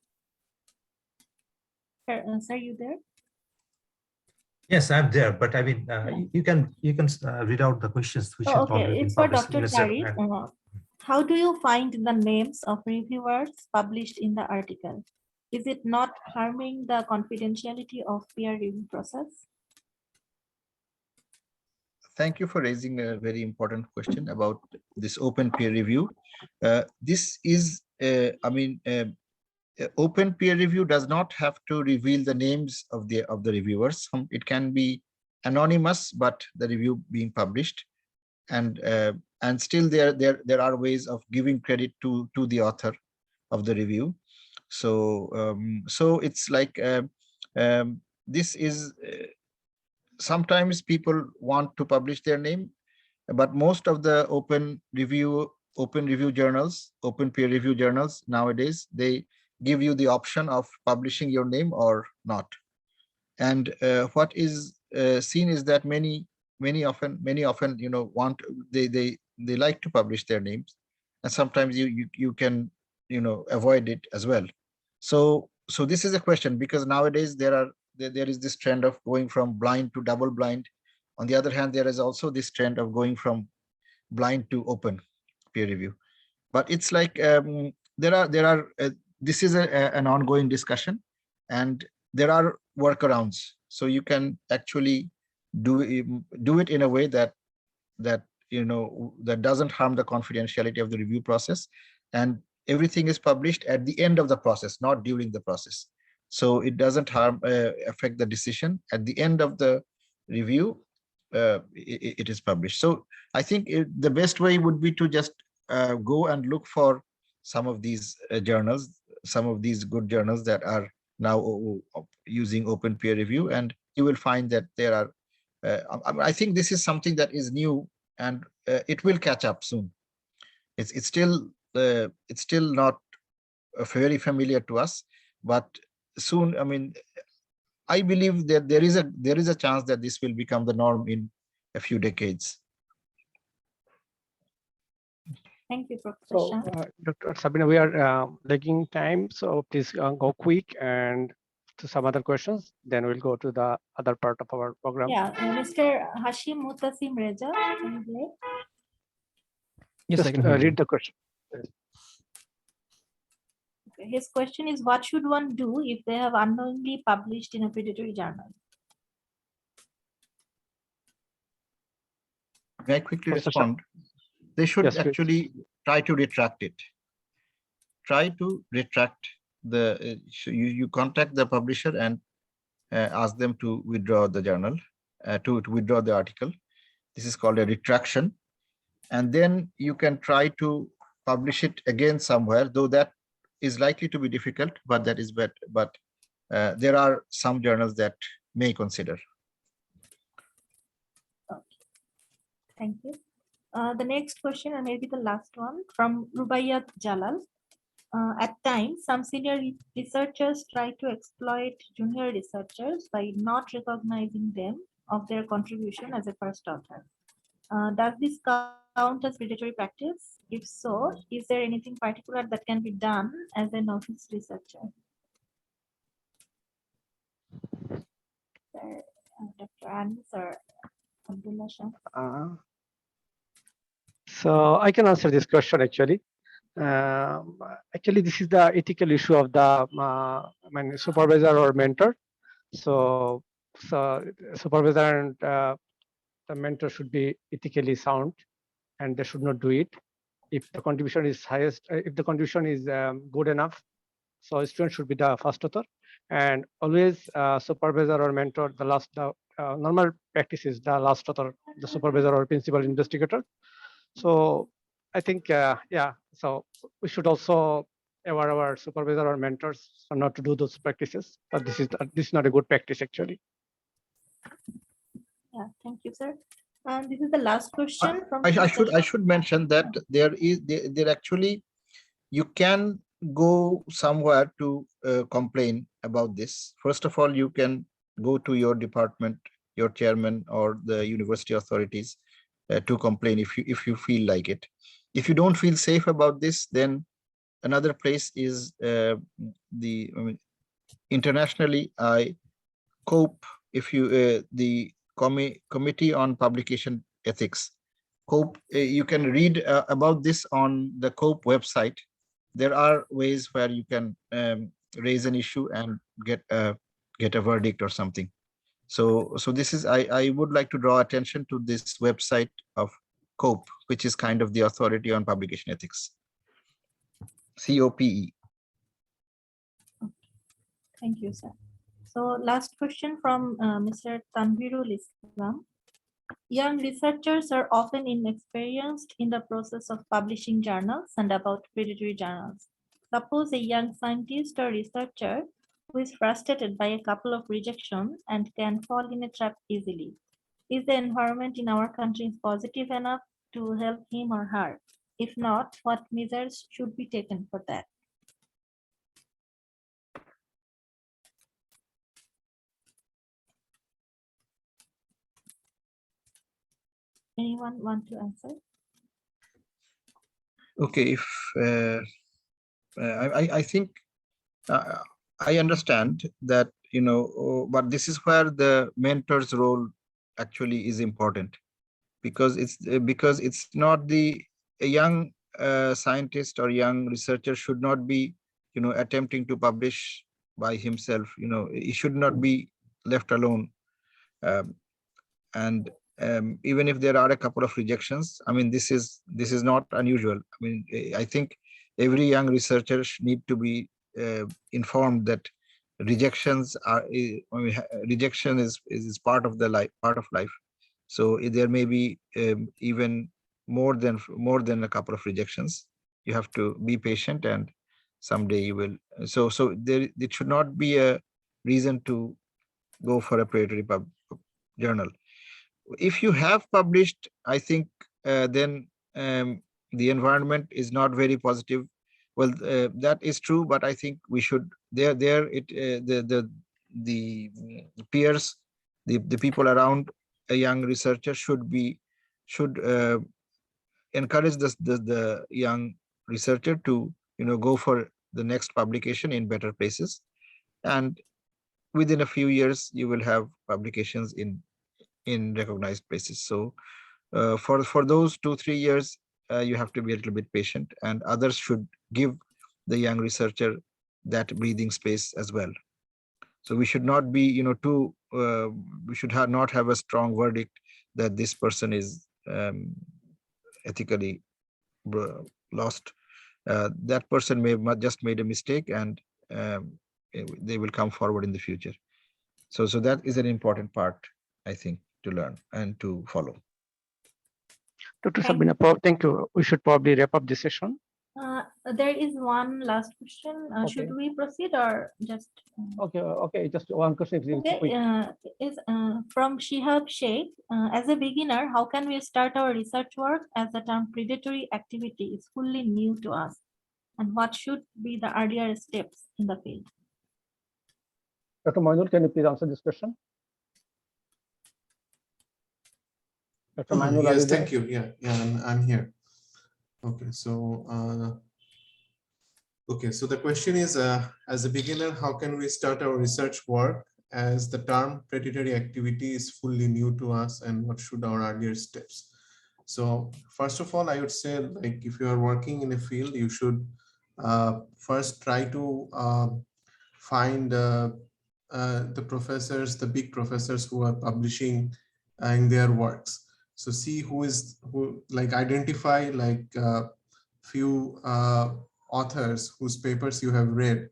Sir, you there? Yes, I'm there, but you can read out the questions which have already been published. It's for Dr. Tariq. How do you find the names of reviewers published in the article? Is it not harming the confidentiality of peer review process? Thank you for raising a very important question about this open peer review. This is, open peer review does not have to reveal the names of the reviewers. It can be anonymous, but the review being published, and still there are ways of giving credit to the author of the review. So it's like this is. Sometimes people want to publish their name, but most of the open review journals, open peer review journals nowadays, they give you the option of publishing your name or not. And what is seen is that many often want they like to publish their names, and sometimes you can avoid it as well. So this is a question, because nowadays there is this trend of going from blind to double blind. On the other hand, there is also this trend of going from blind to open peer review. But it's like this is an ongoing discussion, and there are workarounds. So you can actually do it in a way that doesn't harm the confidentiality of the review process, and everything is published at the end of the process, not during the process. So it doesn't affect the decision. At the end of the review, it is published. So I think the best way would be to just go and look for some of these journals, some of these good journals that are now using open peer review, and you will find that there are. I think this is something that is new, and it will catch up soon. It's still not very familiar to us, but soon, I believe that there is a chance that this will become the norm in a few decades. Thank you, Professor. So, Dr. Sabina, we are lagging time, so please go quick and to some other questions. Then we'll go to the other part of our program. Yeah, Mr. Hashim Mutasim Reza. Yes, just I can read the question. His question is, what should one do if they have unknowingly published in a predatory journal? May I quickly respond? They should actually try to retract it. Try to retract you contact the publisher and ask them to withdraw the journal, to withdraw the article. This is called a retraction. And then you can try to publish it again somewhere, though that is likely to be difficult, but that is better. But there are some journals that may consider. Thank you. The next question, and maybe the last one, from Rubaiyat Jalal. At times, some senior researchers try to exploit junior researchers by not recognizing them of their contribution as a first author. Does this count as predatory practice? If so, is there anything particular that can be done as a novice researcher? Dr. Anis or Abdullah Shah? So I can answer this question actually. Actually, this is the ethical issue of the supervisor or mentor. So supervisor and the mentor should be ethically sound, and they should not do it. If the contribution is highest, if the contribution is good enough, so a student should be the first author. And always supervisor or mentor, the normal practice is the last author, the supervisor or principal investigator. So I think, yeah, so we should also aware our supervisor or mentors so not to do those practices, but this is not a good practice actually. Yeah, thank you, sir. And this is the last question from. I should mention that there actually, you can go somewhere to complain about this. First of all, you can go to your department, your chairman, or the university authorities to complain if you feel like it. If you don't feel safe about this, then another place is internationally, COPE. If you the Committee on Publication Ethics, COPE, you can read about this on the COPE website. There are ways where you can raise an issue and get a verdict or something. So this is, I would like to draw attention to this website of COPE, which is kind of the authority on publication ethics. COPE. Thank you, sir. So last question from Mr. Tanvirul Islam. Young researchers are often inexperienced in the process of publishing journals and about predatory journals. Suppose a young scientist or researcher who is frustrated by a couple of rejections and can fall in a trap easily. Is the environment in our country positive enough to help him or her? If not, what measures should be taken for that? Anyone want to answer? Okay, if I think I understand that, but this is where the mentor's role actually is important, because it's not a young scientist or young researcher should not be attempting to publish by himself. He should not be left alone. And even if there are a couple of rejections, I mean, this is not unusual. I mean, I think every young researcher need to be informed that rejections are, rejection is part of life. So there may be even more than a couple of rejections. You have to be patient, and someday you will. So there, it should not be a reason to go for a predatory journal. If you have published, I think then the environment is not very positive. Well, that is true, but I think we should the peers, the people around a young researcher should encourage the young researcher to go for the next publication in better places, and within a few years you will have publications in recognized places. So for those 2-3 years, you have to be a little bit patient, and others should give the young researcher that breathing space as well. So we should not be we should not have a strong verdict that this person is ethically lost. That person may have just made a mistake, and they will come forward in the future. So that is an important part, I think, to learn and to follow. Dr. Thank Sabina, thank you. We should probably wrap up this session. There is one last question. Should Okay. we proceed or just? Okay. Just one question. Okay, is from Shihab Sheikh. As a beginner, how can we start our research work as the term predatory activity is fully new to us? And what should be the earlier steps in the field? Dr. Moinul, can you please answer this question? Dr. Moinul, Yes, thank you. Yeah, I'm here. Okay, so so the question is, as a beginner, how can we start our research work as the term predatory activity is fully new to us, and what should our earlier steps? So first of all, I would say, like, if you are working in a field, you should first try to find the professors, the big professors who are publishing in their works. So see who like identify like few authors whose papers you have read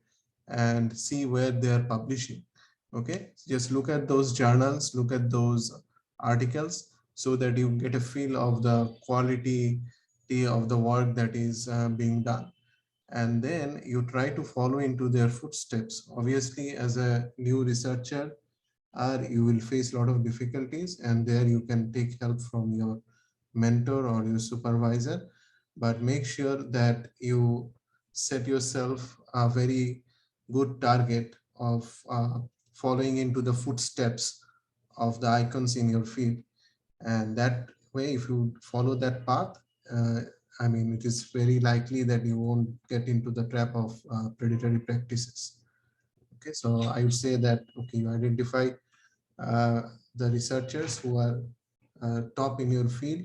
and see where they are publishing. Okay, just look at those journals, look at those articles, so that you get a feel of the quality of the work that is being done. And then you try to follow into their footsteps. Obviously, as a new researcher, you will face a lot of difficulties, and there you can take help from your mentor or your supervisor, but make sure that you set yourself a very good target of following into the footsteps of the icons in your field. And that way, if you follow that path, I mean, it is very likely that you won't get into the trap of predatory practices. Okay, so I would say that, okay, you identify the researchers who are top in your field,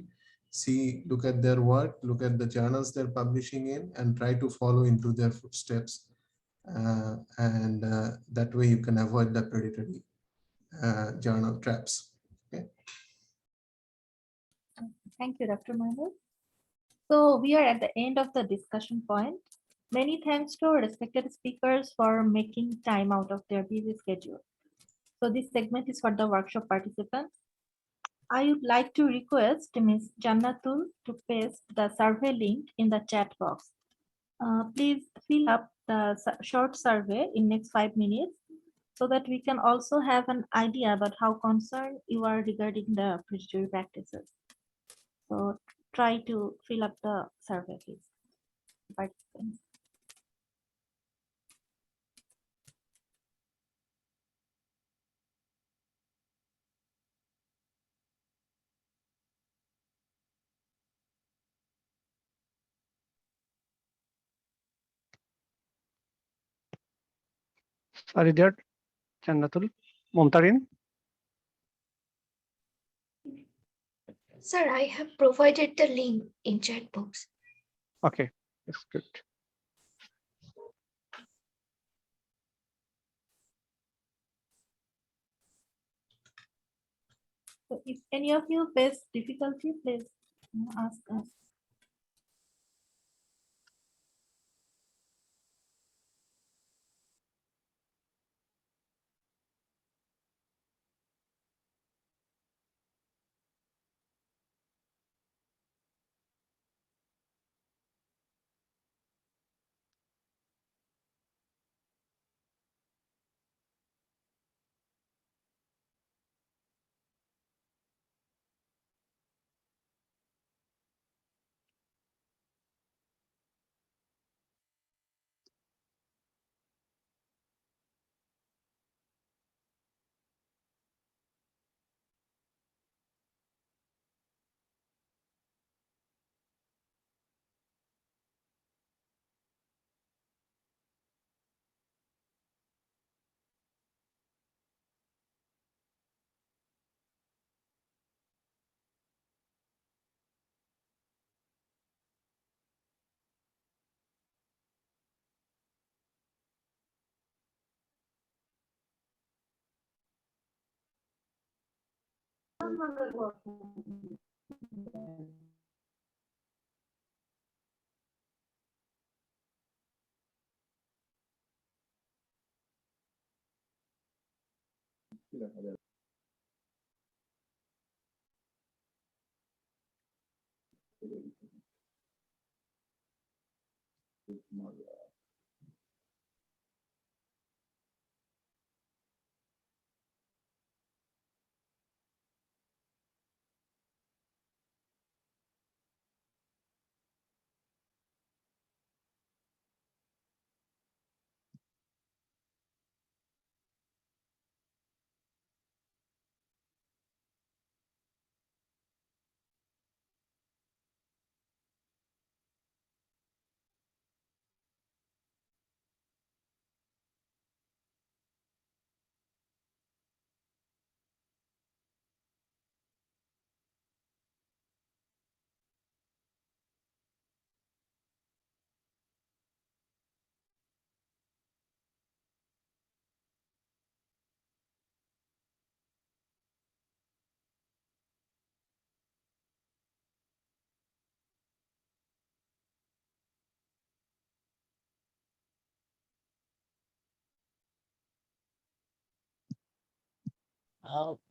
look at their work, look at the journals they're publishing in, and try to follow into their footsteps. And that way you can avoid the predatory journal traps. Okay. Thank you, Dr. Mahmood. So we are at the end of the discussion point. Many thanks to our respected speakers for making time out of their busy schedule. So this segment is for the workshop participants. I would like to request Ms. Jannatul to paste the survey link in the chat box. Please fill up the short survey in next 5 minutes so that we can also have an idea about how concerned you are regarding the predatory practices. So try to fill up the survey, please, participants. Are you there, Jannatul? Mumtarin? Sir, I have provided the link in chat box. Okay, that's good. So if any of you face difficulty, please ask us.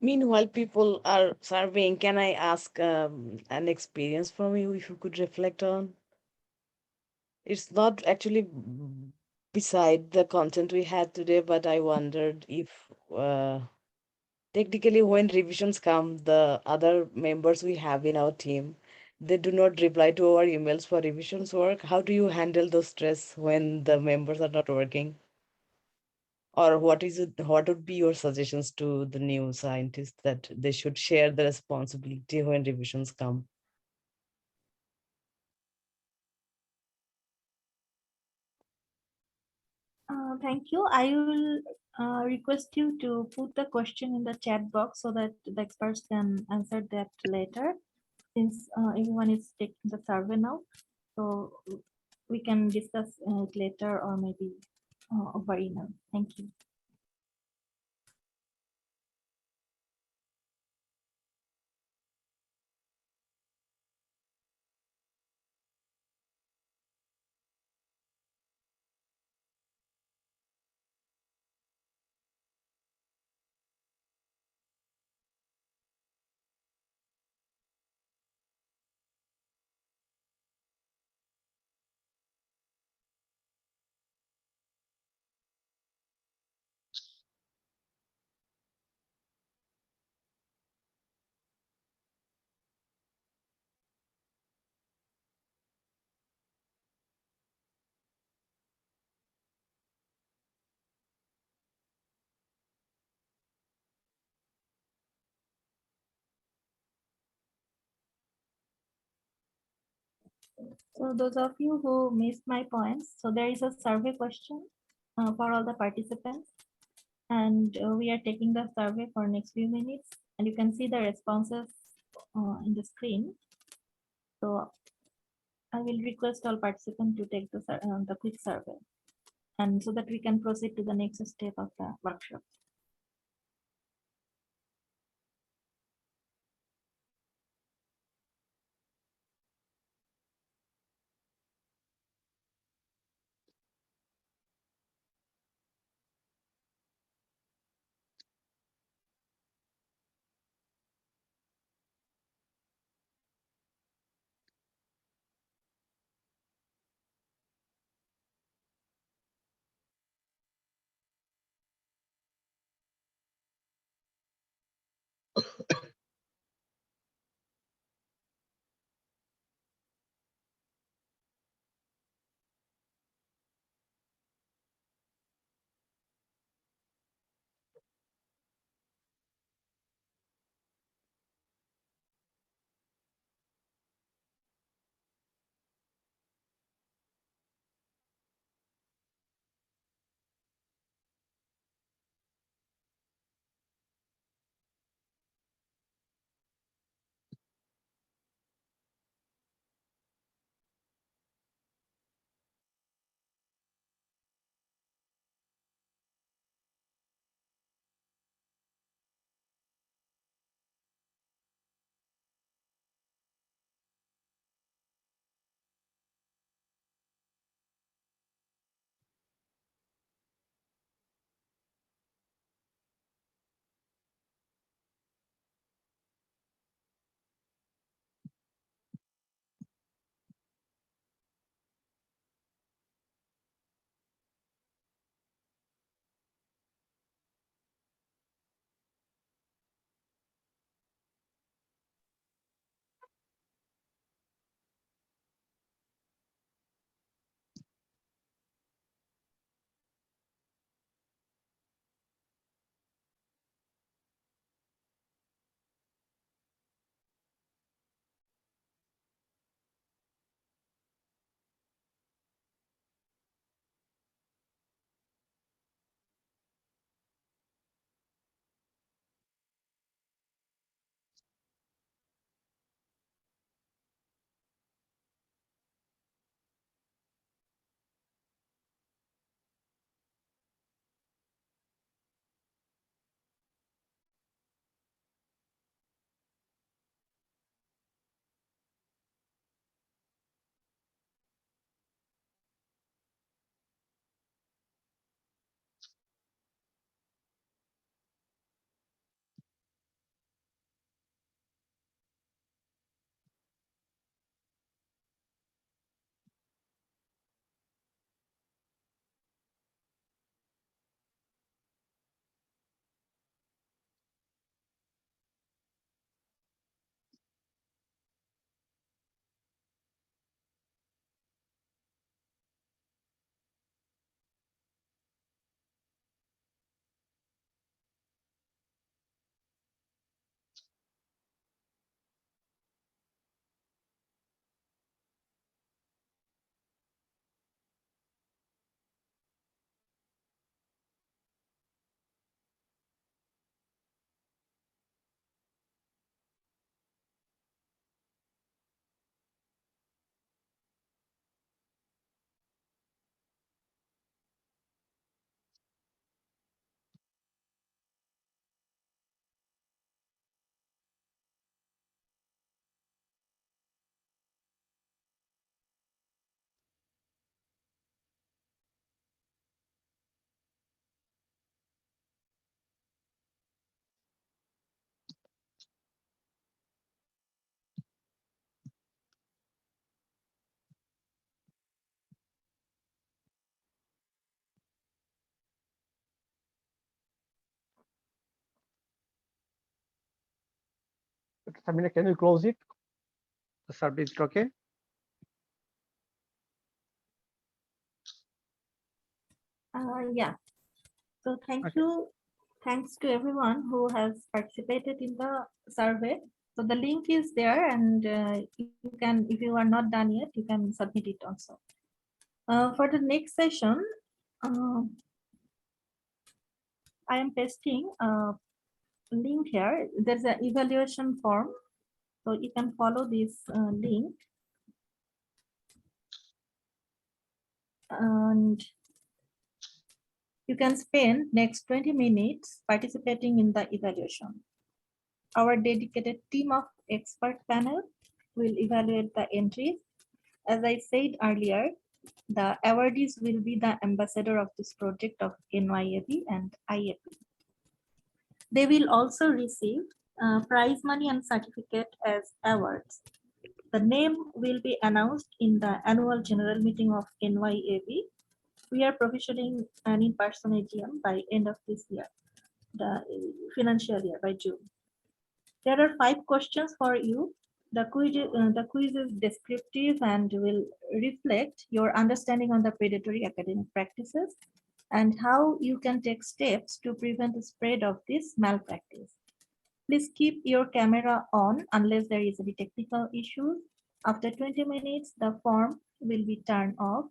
Meanwhile, people are surveying. Can I ask an experience from you if you could reflect on? It's not actually beside the content we had today, but I wondered if technically when revisions come, the other members we have in our team, they do not reply to our emails for revisions work. How do you handle the stress when the members are not working? Or what would be your suggestions to the new scientists that they should share the responsibility when revisions come? Thank you. I will request you to put the question in the chat box so that the experts can answer that later, since everyone is taking the survey now. So we can discuss it later or maybe over email. Thank you. So those of you who missed my points, so there is a survey question for all the participants, and we are taking the survey for next few minutes, and you can see the responses in the screen. So I will request all participants to take the quick survey, and so that we can proceed to the next step of the workshop. Dr. Samina, can you close it? The survey is okay. Yeah. So thank you. Thanks to everyone who has participated in the survey. So the link is there, and you can, if you are not done yet, you can submit it also. For the next session, I am pasting a link here. There's an evaluation form, so you can follow this link, and you can spend next 20 minutes participating in the evaluation. Our dedicated team of expert panel will evaluate the entries. As I said earlier, the awardees will be the ambassador of this project of NYAB and IAP. They will also receive prize money and certificate as awards. The name will be announced in the annual general meeting of NYAB. We are provisioning an in-person AGM by end of this year, the financial year, by June. There are 5 questions for you. The quiz is descriptive and will reflect your understanding on the predatory academic practices and how you can take steps to prevent the spread of this malpractice. Please keep your camera on unless there is any technical issue. After 20 minutes, the form will be turned off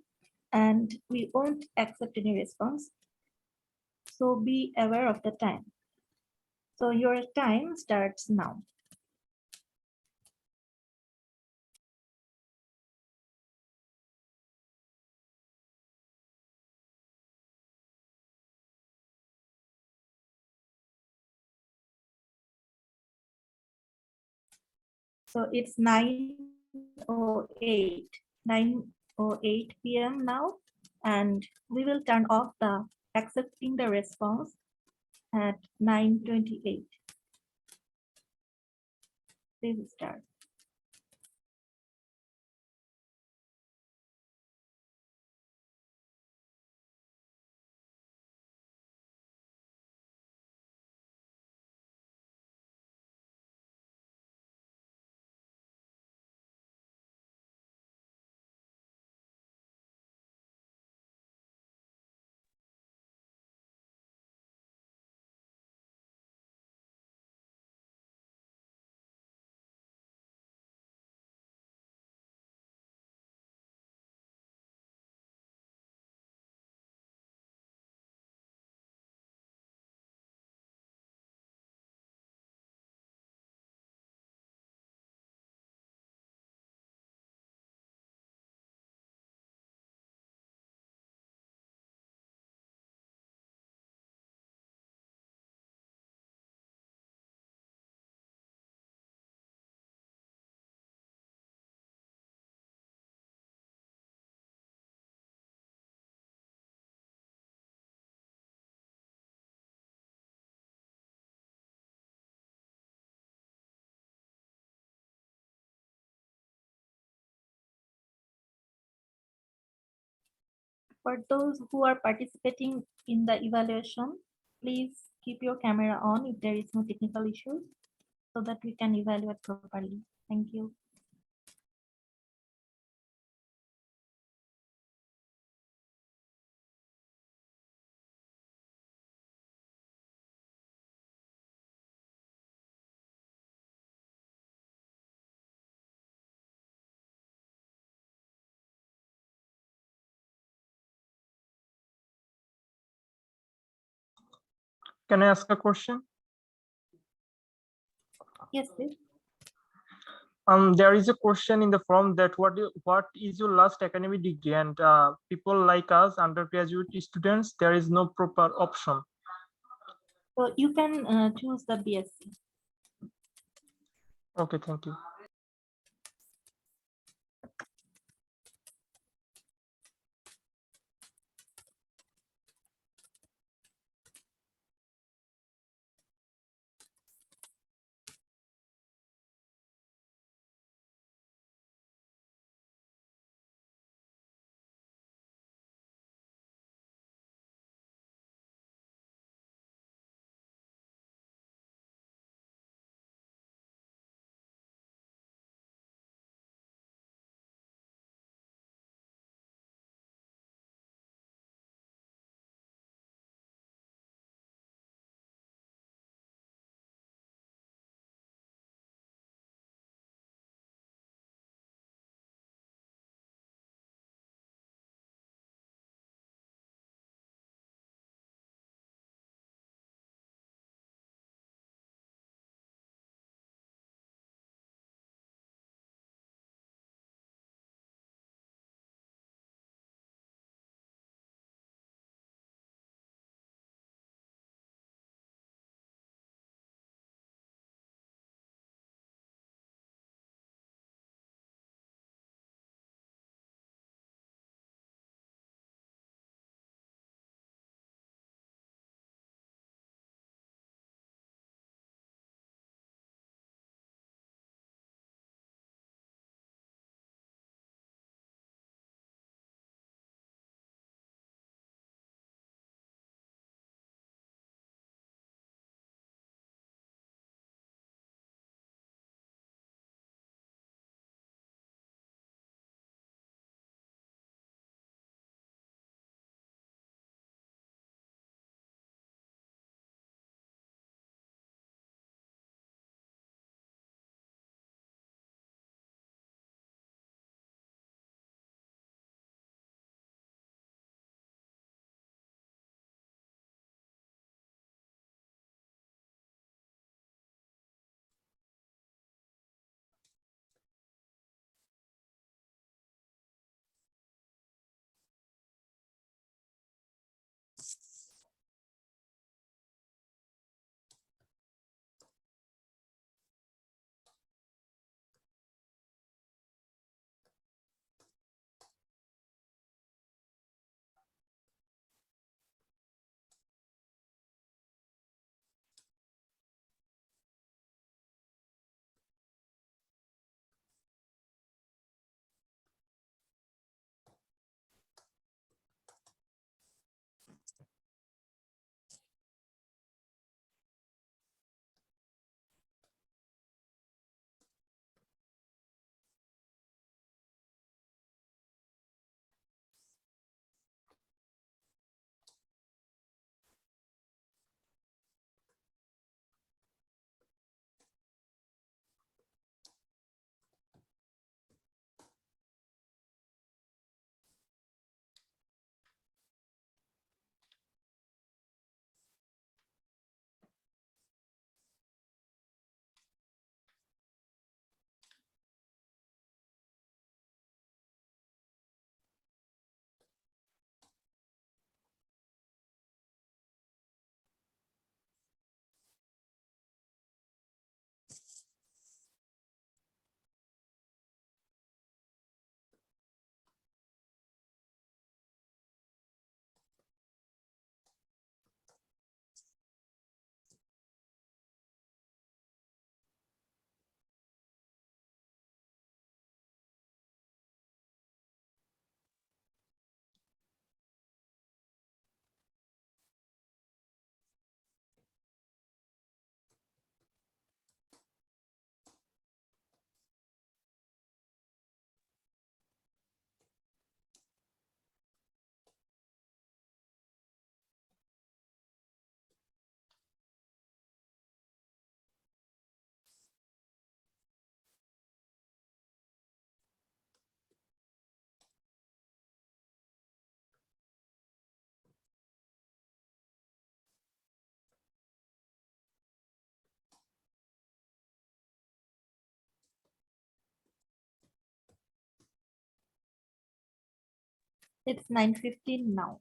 and we won't accept any response. So be aware of the time. So your time starts now. So it's 9:08 p.m. now, and we will turn off the accepting the response at 9:28. Please start. For those who are participating in the evaluation, please keep your camera on if there is no technical issue so that we can evaluate properly. Thank you. Can I ask a question? Yes, please. There is a question in the form that what is your last academic degree, and people like us, undergraduate students, there is no proper option. So you can choose the BSc. Okay, thank you. It's 9:15 now.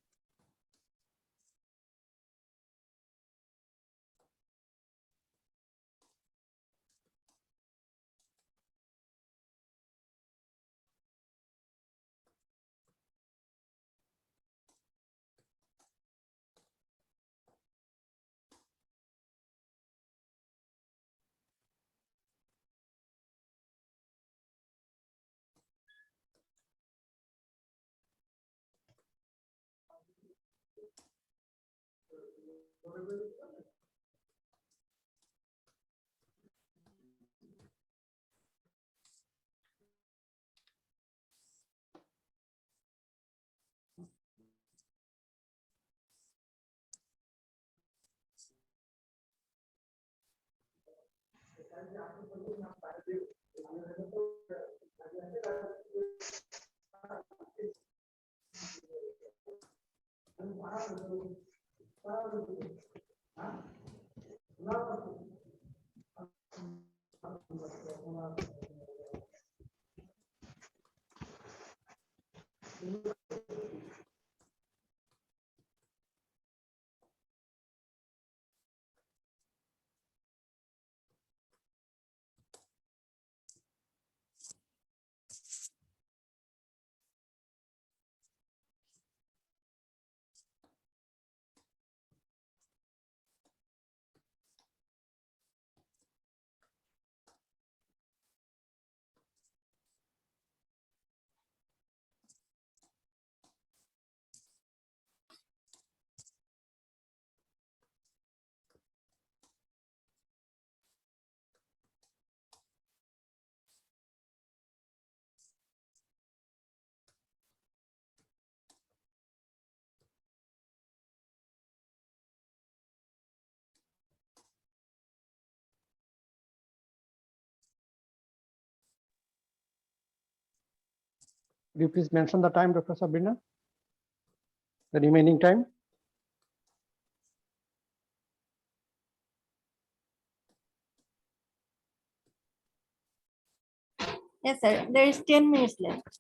Will you please mention the time, Dr. Sabrina? The remaining time? Yes, sir. There is 10 minutes left.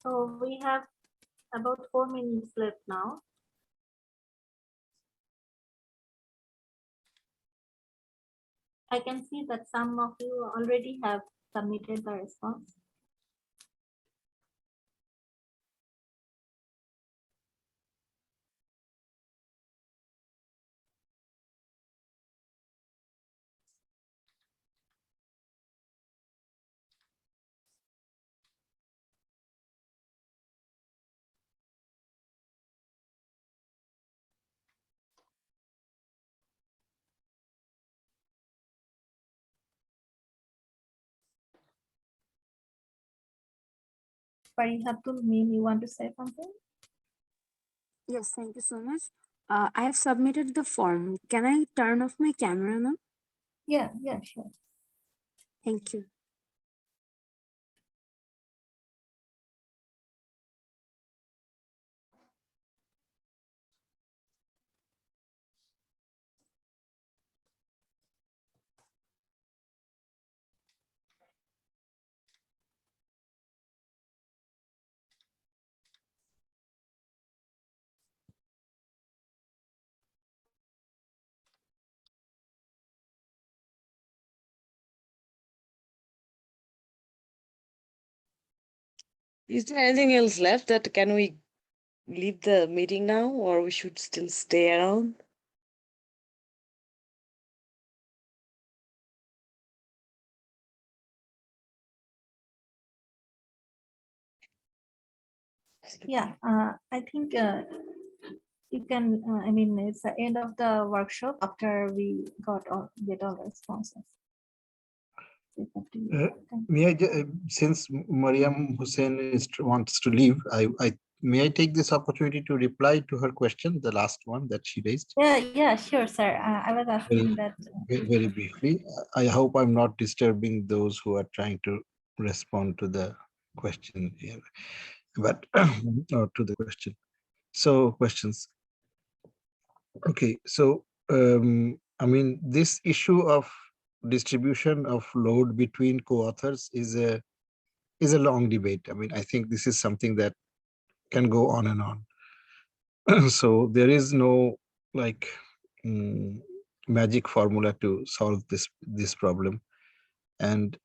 So we have about 4 minutes left now. I can see that some of you already have submitted the response. Parihatul Mim, you want to say something? Yes, thank you so much. I have submitted the form. Can I turn off my camera now? Yeah, sure. Thank you. Is there anything else left that can we leave the meeting now or we should still stay around? Yeah, I think you can, I mean, it's the end of the workshop after we get all responses. It's up to you. Thank you. Since Mariam Hussein wants to leave, may I take this opportunity to reply to her question, the last one that she raised? Yeah, sure, sir. I was asking that. Very briefly. I hope I'm not disturbing those who are trying to respond to the question here, but or to the question. So questions. Okay, so I mean, this issue of distribution of load between co-authors is a long debate. I mean, I think this is something that can go on and on. So there is no like magic formula to solve this problem, and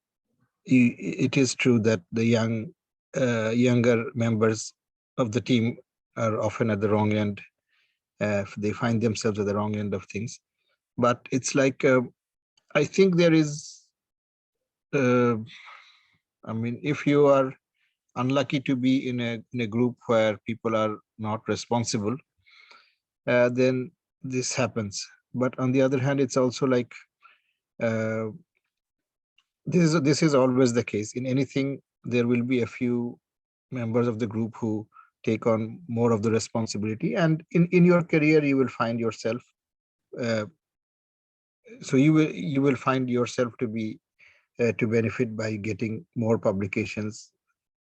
it is true that the younger members of the team are often at the wrong end. They find themselves at the wrong end of things, but it's like I think there is. I mean, if you are unlucky to be in a group where people are not responsible, then this happens. But on the other hand, it's also like this is always the case. In anything, there will be a few members of the group who take on more of the responsibility, and in your career you will find yourself. So you will find yourself to be to benefit by getting more publications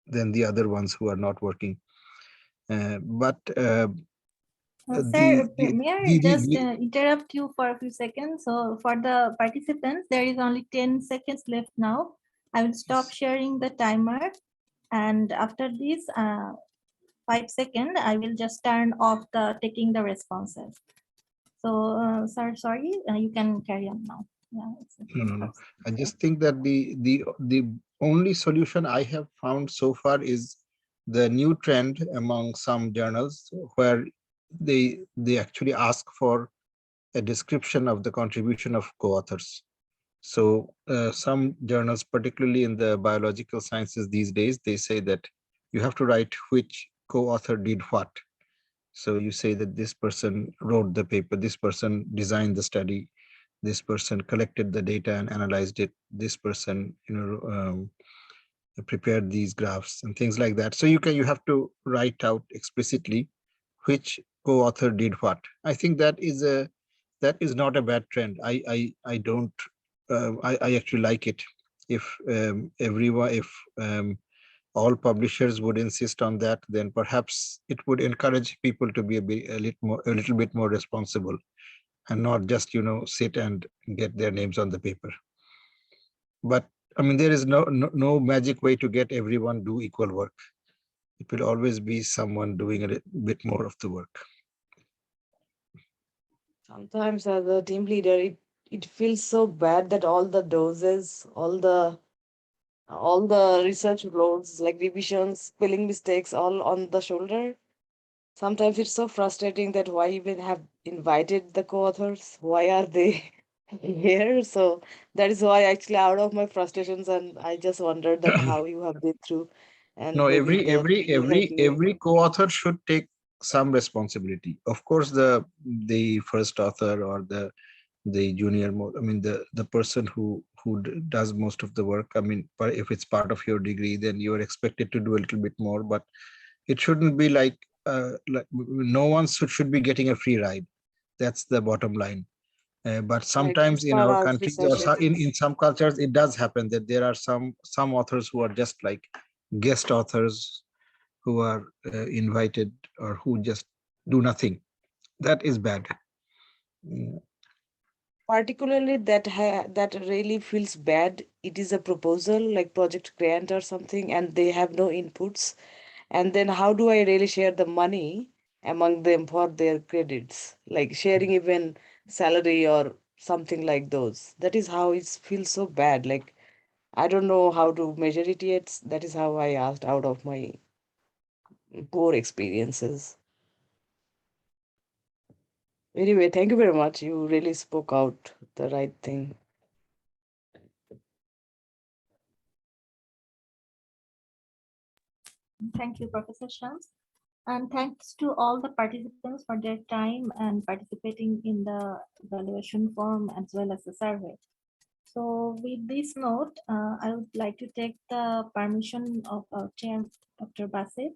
than the other ones who are not working. Sir, may I just interrupt you for a few seconds? So for the participants, there is only 10 seconds left now. I will stop sharing the timer. And after this 5 seconds, I will just turn off taking the responses. So, sir, sorry, you can carry on now. Yeah, no. I just think that the only solution I have found so far is the new trend among some journals where they actually ask for a description of the contribution of co-authors. So some journals, particularly in the biological sciences these days, they say that you have to write which co-author did what. So you say that this person wrote the paper, this person designed the study, this person collected the data and analyzed it, this person prepared these graphs and things like that. So you have to write out explicitly which co-author did what. I think that is not a bad trend. I don't I actually like it. If all publishers would insist on that, then perhaps it would encourage people to be a little bit more responsible and not just sit and get their names on the paper. But I mean, there is no magic way to get everyone do equal work. it will always be someone doing a bit more of the work. Sometimes as a team leader, it feels so bad that all the doses, all the research loads, like revisions, spelling mistakes, all on the shoulder. Sometimes it's so frustrating that why even have invited the co-authors? Why are they here? So that is why actually out of my frustrations, and I just wondered that how you have been through, and No, maybe the team like you. every co-author should take some responsibility. Of course, the first author or the junior, I mean the person who does most of the work. I mean, if it's part of your degree, then you are expected to do a little bit more, but it shouldn't be like no one should be getting a free ride. That's the bottom line. But Like sometimes as in per our our countries or research ethics. in some cultures, it does happen that there are some authors who are just like guest authors who are invited or who just do nothing. That is bad. Particularly that really feels bad. It is a proposal like project grant or something, and they have no inputs. And then how do I really share the money among them for their credits? Like sharing even salary or something like those. That is how it feels so bad. Like I don't know how to measure it yet. That is how I asked out of my poor experiences. Anyway, thank you very much. You really spoke out the right thing. Thank you, Professor Shams. And thanks to all the participants for their time and participating in the evaluation form as well as the survey. So with this note, I would like to take the permission of our chair, Dr. Basit,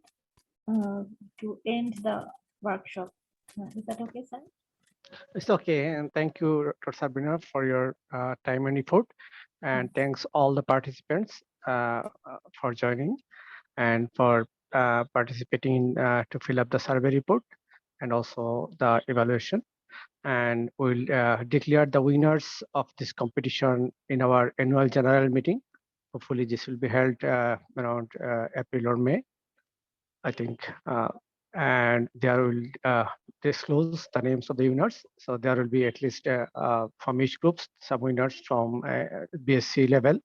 to end the workshop. Is that okay, sir? It's okay, and thank you, Dr. Sabrina, for your time and effort, and thanks all the participants for joining and for participating to fill up the survey report and also the evaluation. And we'll declare the winners of this competition in our annual general meeting. Hopefully, this will be held around April or May, I think. And there will disclose the names of the winners. So there will be at least from each group some winners from BSc level,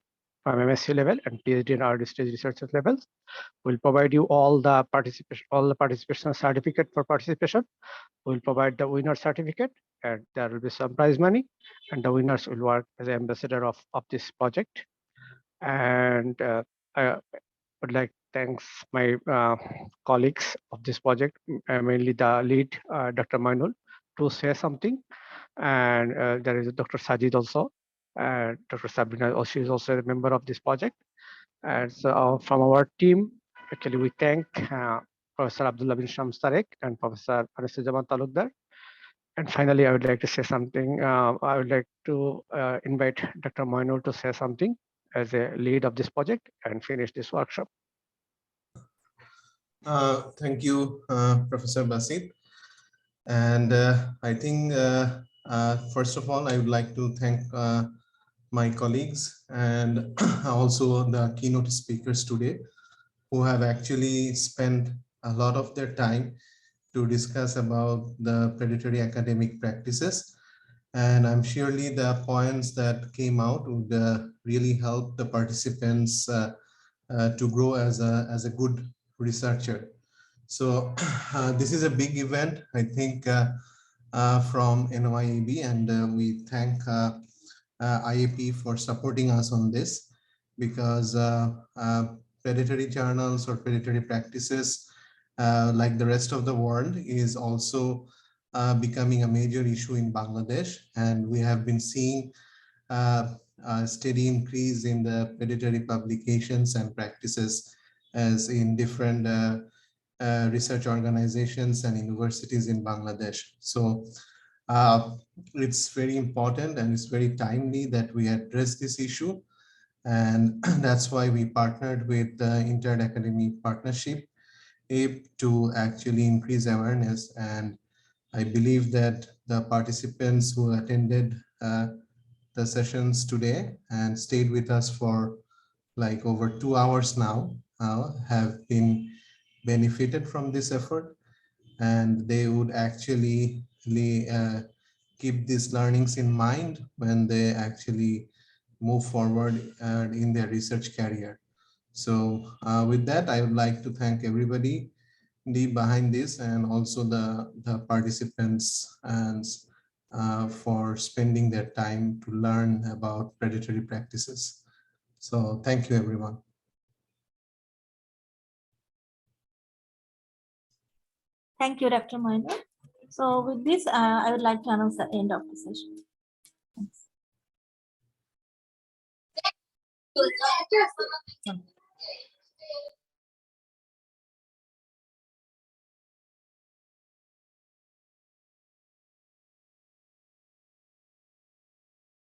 from MSc level, and PhD and early stage research levels. We'll provide you all the participation certificate for participation. We'll provide the winner certificate, and there will be some prize money, and the winners will work as an ambassador of this project. And I would like to thanks my colleagues of this project, mainly the lead, Dr. Mainul, to say something. And there is Dr. Sajid also. Dr. Sabrina, she is also a member of this project. And so from our team, actually, we thank Professor Abdullah bin Shams Tarek and Professor Anisuzzaman Talukdar. And finally, I would like to say something. I would like to invite Dr. Moinul to say something as a lead of this project and finish this workshop. Thank you, Professor Basit. And I think, first of all, I would like to thank my colleagues and also the keynote speakers today, who have actually spent a lot of their time to discuss about the predatory academic practices. And I'm surely the points that came out would really help the participants to grow as a good researcher. So this is a big event, I think, from NYAB, and we thank IAP for supporting us on this, because predatory journals or predatory practices, like the rest of the world, is also becoming a major issue in Bangladesh. And we have been seeing a steady increase in the predatory publications and practices as in different research organizations and universities in Bangladesh. So it's very important and it's very timely that we address this issue. And that's why we partnered with the Inter-Academy Partnership to actually increase awareness. And I believe that the participants who attended the sessions today and stayed with us for like over 2 hours now have been benefited from this effort, and they would actually keep these learnings in mind when they actually move forward in their research career. So with that, I would like to thank everybody behind this, and also the participants, and for spending their time to learn about predatory practices. So thank you, everyone. Thank you, Dr. Moinuddin. So with this, I would like to announce the end of the session. Thanks.